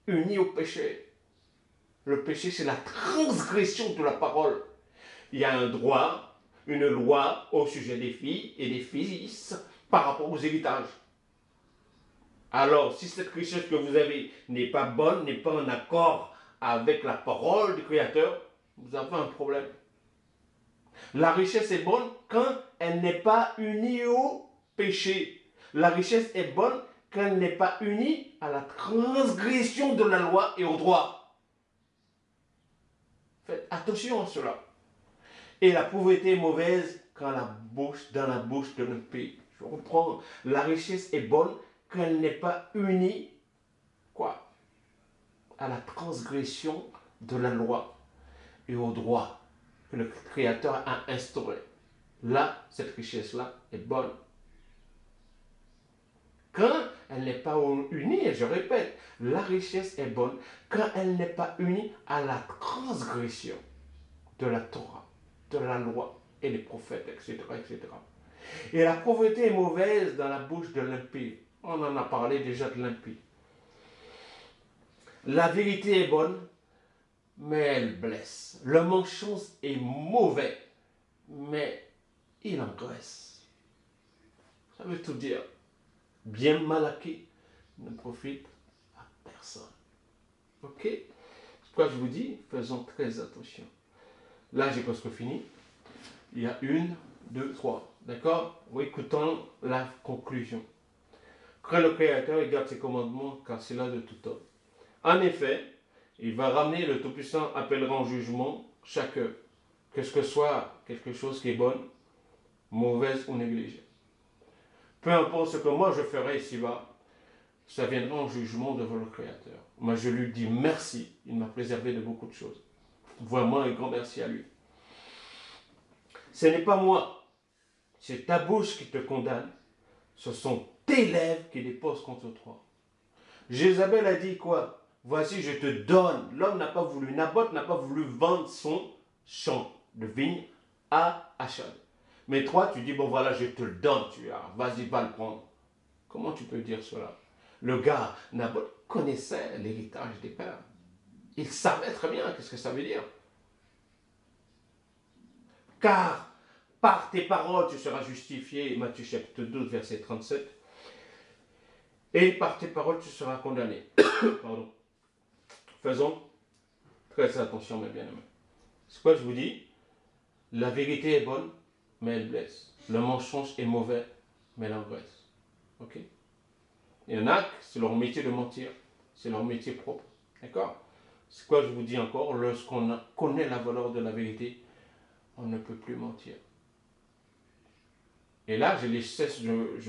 unie au péché. Le péché, c'est la transgression de la parole. Il y a un droit, une loi au sujet des filles et des fils par rapport aux héritages. Alors, si cette richesse que vous avez n'est pas bonne, n'est pas en accord avec la parole du Créateur, vous avez un problème. La richesse est bonne quand elle n'est pas unie au péché. La richesse est bonne quand elle n'est pas unie à la transgression de la loi et au droit. Faites attention à cela. Et la pauvreté est mauvaise quand dans la bouche de notre pays. Je reprends. La richesse est bonne quand elle n'est pas unie, à la transgression de la loi et au droit que le Créateur a instauré. Là, cette richesse-là est bonne. Quand elle n'est pas unie, et je répète, la richesse est bonne quand elle n'est pas unie à la transgression de la Torah, de la loi et des prophètes, etc., etc. Et la pauvreté est mauvaise dans la bouche de l'impie. On en a parlé déjà de l'impie. La vérité est bonne, mais elle blesse. Le mensonge est mauvais, mais il engraisse. Ça veut tout dire. Bien mal acquis ne profite à personne. Ok? C'est pourquoi je vous dis, faisons très attention. Là, j'ai presque fini. Il y a 1, 2, 3. D'accord? Écoutons la conclusion. Crains le Créateur et garde ses commandements, car c'est là de tout homme. En effet, il va ramener, le Tout-Puissant appellera en jugement chacun, que ce que soit quelque chose qui est bonne, mauvaise ou négligée. Peu importe ce que moi je ferai ici-bas, ça viendra en jugement devant le Créateur. Moi je lui dis merci, il m'a préservé de beaucoup de choses. Vraiment un grand merci à lui. Ce n'est pas moi, c'est ta bouche qui te condamne, ce sont tes lèvres qui déposent contre toi. Jézabel a dit quoi? Voici, je te donne. L'homme n'a pas voulu, Naboth n'a pas voulu vendre son champ de vigne à Achab. Mais toi, tu dis, bon voilà, je te le donne, tu as, vas-y, va le prendre. Comment tu peux dire cela? Le gars, Naboth, connaissait l'héritage des pères. Il savait très bien qu'est-ce que ça veut dire. Car par tes paroles, tu seras justifié, Matthieu chapitre 12, verset 37. Et par tes paroles, tu seras condamné. Pardon. Faisons très attention, mes bien-aimés. C'est quoi je vous dis? La vérité est bonne, mais elle blesse. Le mensonge est mauvais, mais elle engraisse. Ok? Il y en a, c'est leur métier de mentir. C'est leur métier propre. D'accord? C'est quoi je vous dis encore? Lorsqu'on connaît la valeur de la vérité, on ne peut plus mentir. Et là, je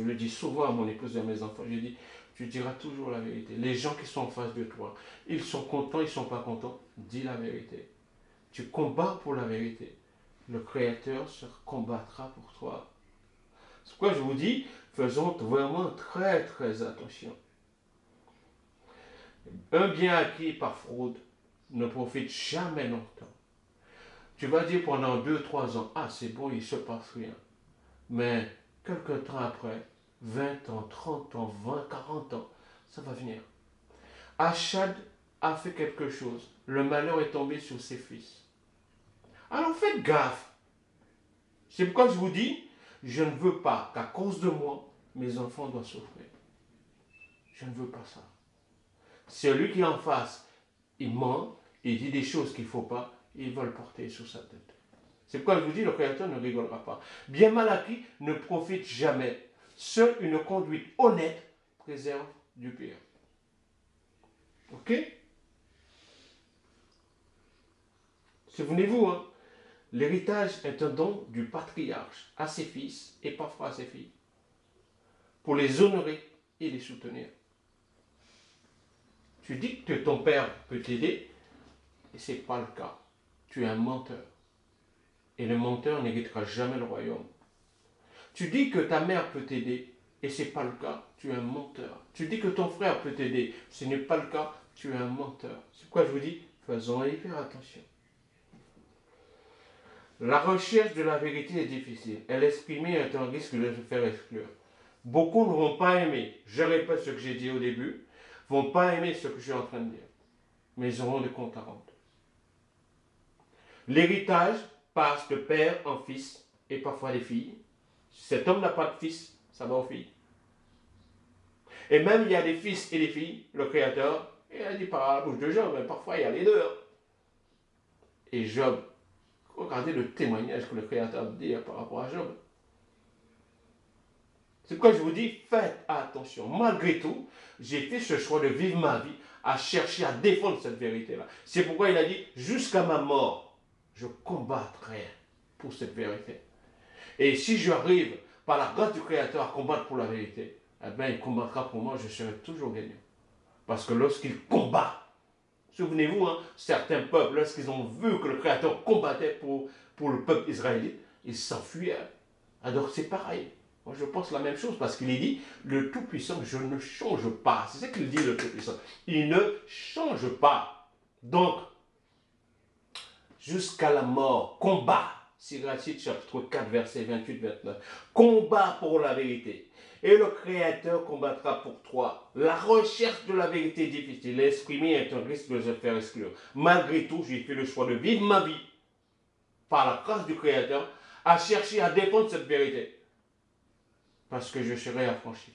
le dis souvent à mon épouse et à mes enfants. Je dis, tu diras toujours la vérité. Les gens qui sont en face de toi, ils sont contents, ils ne sont pas contents. Dis la vérité. Tu combats pour la vérité. Le Créateur se combattra pour toi. C'est pourquoi je vous dis, faisons vraiment très très attention. Un bien acquis par fraude ne profite jamais longtemps. Tu vas dire pendant 2-3 ans, ah c'est bon, il ne se passe rien. Mais quelque temps après, 20 ans, 30 ans, 20, 40 ans, ça va venir. Achad a fait quelque chose. Le malheur est tombé sur ses fils. Alors faites gaffe. C'est pourquoi je vous dis, je ne veux pas qu'à cause de moi, mes enfants doivent souffrir. Je ne veux pas ça. Celui qui est en face, il ment, il dit des choses qu'il ne faut pas, il va le porter sur sa tête. C'est pourquoi je vous dis, le Créateur ne rigolera pas. Bien mal acquis ne profite jamais. Seule une conduite honnête préserve du pire. Ok? Souvenez-vous, hein, l'héritage est un don du patriarche à ses fils et parfois à ses filles, pour les honorer et les soutenir. Tu dis que ton père peut t'aider, et ce n'est pas le cas. Tu es un menteur. Et le menteur n'héritera jamais le royaume. Tu dis que ta mère peut t'aider, et ce n'est pas le cas. Tu es un menteur. Tu dis que ton frère peut t'aider, ce n'est pas le cas. Tu es un menteur. C'est pourquoi je vous dis, faisons hyper attention. La recherche de la vérité est difficile. Elle exprimée est un risque de se faire exclure. Beaucoup ne vont pas aimer, je répète ce que j'ai dit au début, vont pas aimer ce que je suis en train de dire. Mais ils auront des comptes à rendre. L'héritage passe de père en fils et parfois des filles. Si cet homme n'a pas de fils, ça va aux filles. Et même il y a des fils et des filles, le Créateur, il a dit par la bouche de Job, mais parfois il y a les deux. Et Job, regardez le témoignage que le Créateur dit par rapport à Job. C'est pourquoi je vous dis, faites attention. Malgré tout, j'ai fait ce choix de vivre ma vie à chercher à défendre cette vérité-là. C'est pourquoi il a dit, jusqu'à ma mort, je combattrai pour cette vérité. Et si j'arrive, par la grâce du Créateur, à combattre pour la vérité, eh bien, il combattra pour moi, je serai toujours gagnant. Parce que lorsqu'il combat, souvenez-vous, hein, certains peuples, lorsqu'ils ont vu que le Créateur combattait pour le peuple israélite, ils s'enfuyaient. Alors c'est pareil. Moi, je pense la même chose parce qu'il est dit, le Tout-Puissant, je ne change pas. C'est ce qu'il dit, le Tout-Puissant. Il ne change pas. Donc, jusqu'à la mort, combat. Sirachit chapitre 4, verset 28-29. Combat pour la vérité. Et le Créateur combattra pour toi. La recherche de la vérité est difficile. L'exprimer est un risque de se faire exclure. Malgré tout, j'ai fait le choix de vivre ma vie par la grâce du Créateur, à chercher à défendre cette vérité. Parce que je serai affranchi.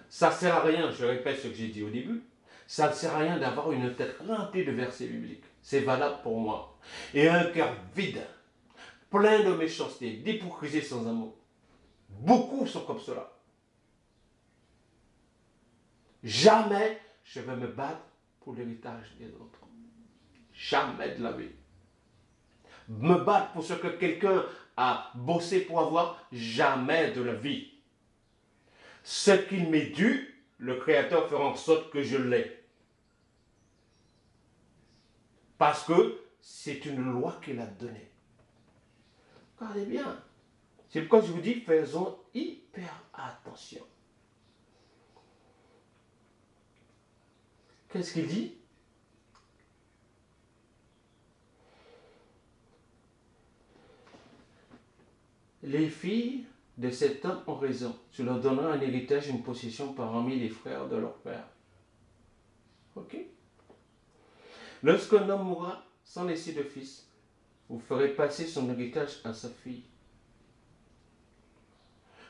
Ça ne sert à rien, je répète ce que j'ai dit au début, ça ne sert à rien d'avoir une tête remplie de versets bibliques. C'est valable pour moi. Et un cœur vide, plein de méchanceté, d'hypocrisie sans amour. Beaucoup sont comme cela. Jamais je vais me battre pour l'héritage des autres. Jamais de la vie. Me battre pour ce que quelqu'un a bossé pour avoir, jamais de la vie. Ce qu'il m'est dû, le Créateur fera en sorte que je l'ai. Parce que c'est une loi qu'il a donnée. Regardez bien. C'est pourquoi je vous dis, faisons hyper attention. Qu'est-ce qu'il dit? Les filles de cet homme ont raison. Tu leur donneras un héritage, une possession parmi les frères de leur père. Ok? Lorsqu'un homme mourra sans laisser de fils, vous ferez passer son héritage à sa fille.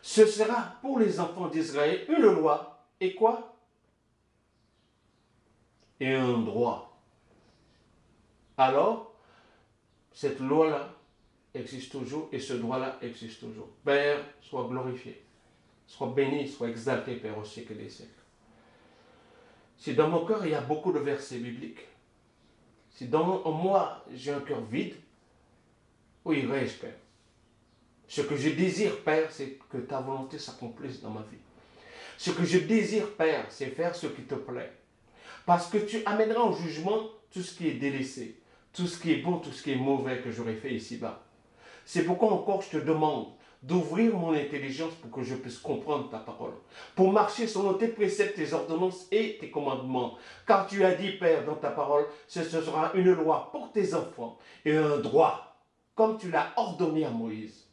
Ce sera pour les enfants d'Israël une loi. Et quoi? Et un droit. Alors, cette loi-là existe toujours et ce droit-là existe toujours. Père, sois glorifié, sois béni, sois exalté, Père, au siècle des siècles. Si dans mon cœur, il y a beaucoup de versets bibliques, si en moi, j'ai un cœur vide, où irai-je, Père? Ce que je désire, Père, c'est que ta volonté s'accomplisse dans ma vie. Ce que je désire, Père, c'est faire ce qui te plaît. Parce que tu amèneras au jugement tout ce qui est délaissé, tout ce qui est bon, tout ce qui est mauvais que j'aurais fait ici-bas. C'est pourquoi encore je te demande d'ouvrir mon intelligence pour que je puisse comprendre ta parole, pour marcher selon tes préceptes, tes ordonnances et tes commandements. Car tu as dit, Père, dans ta parole, ce sera une loi pour tes enfants et un droit, comme tu l'as ordonné à Moïse.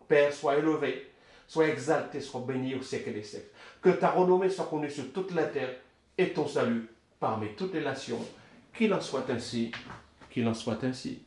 Père, sois élevé, sois exalté, sois béni au siècle des siècles. Que ta renommée soit connue sur toute la terre et ton salut parmi toutes les nations. Qu'il en soit ainsi, qu'il en soit ainsi.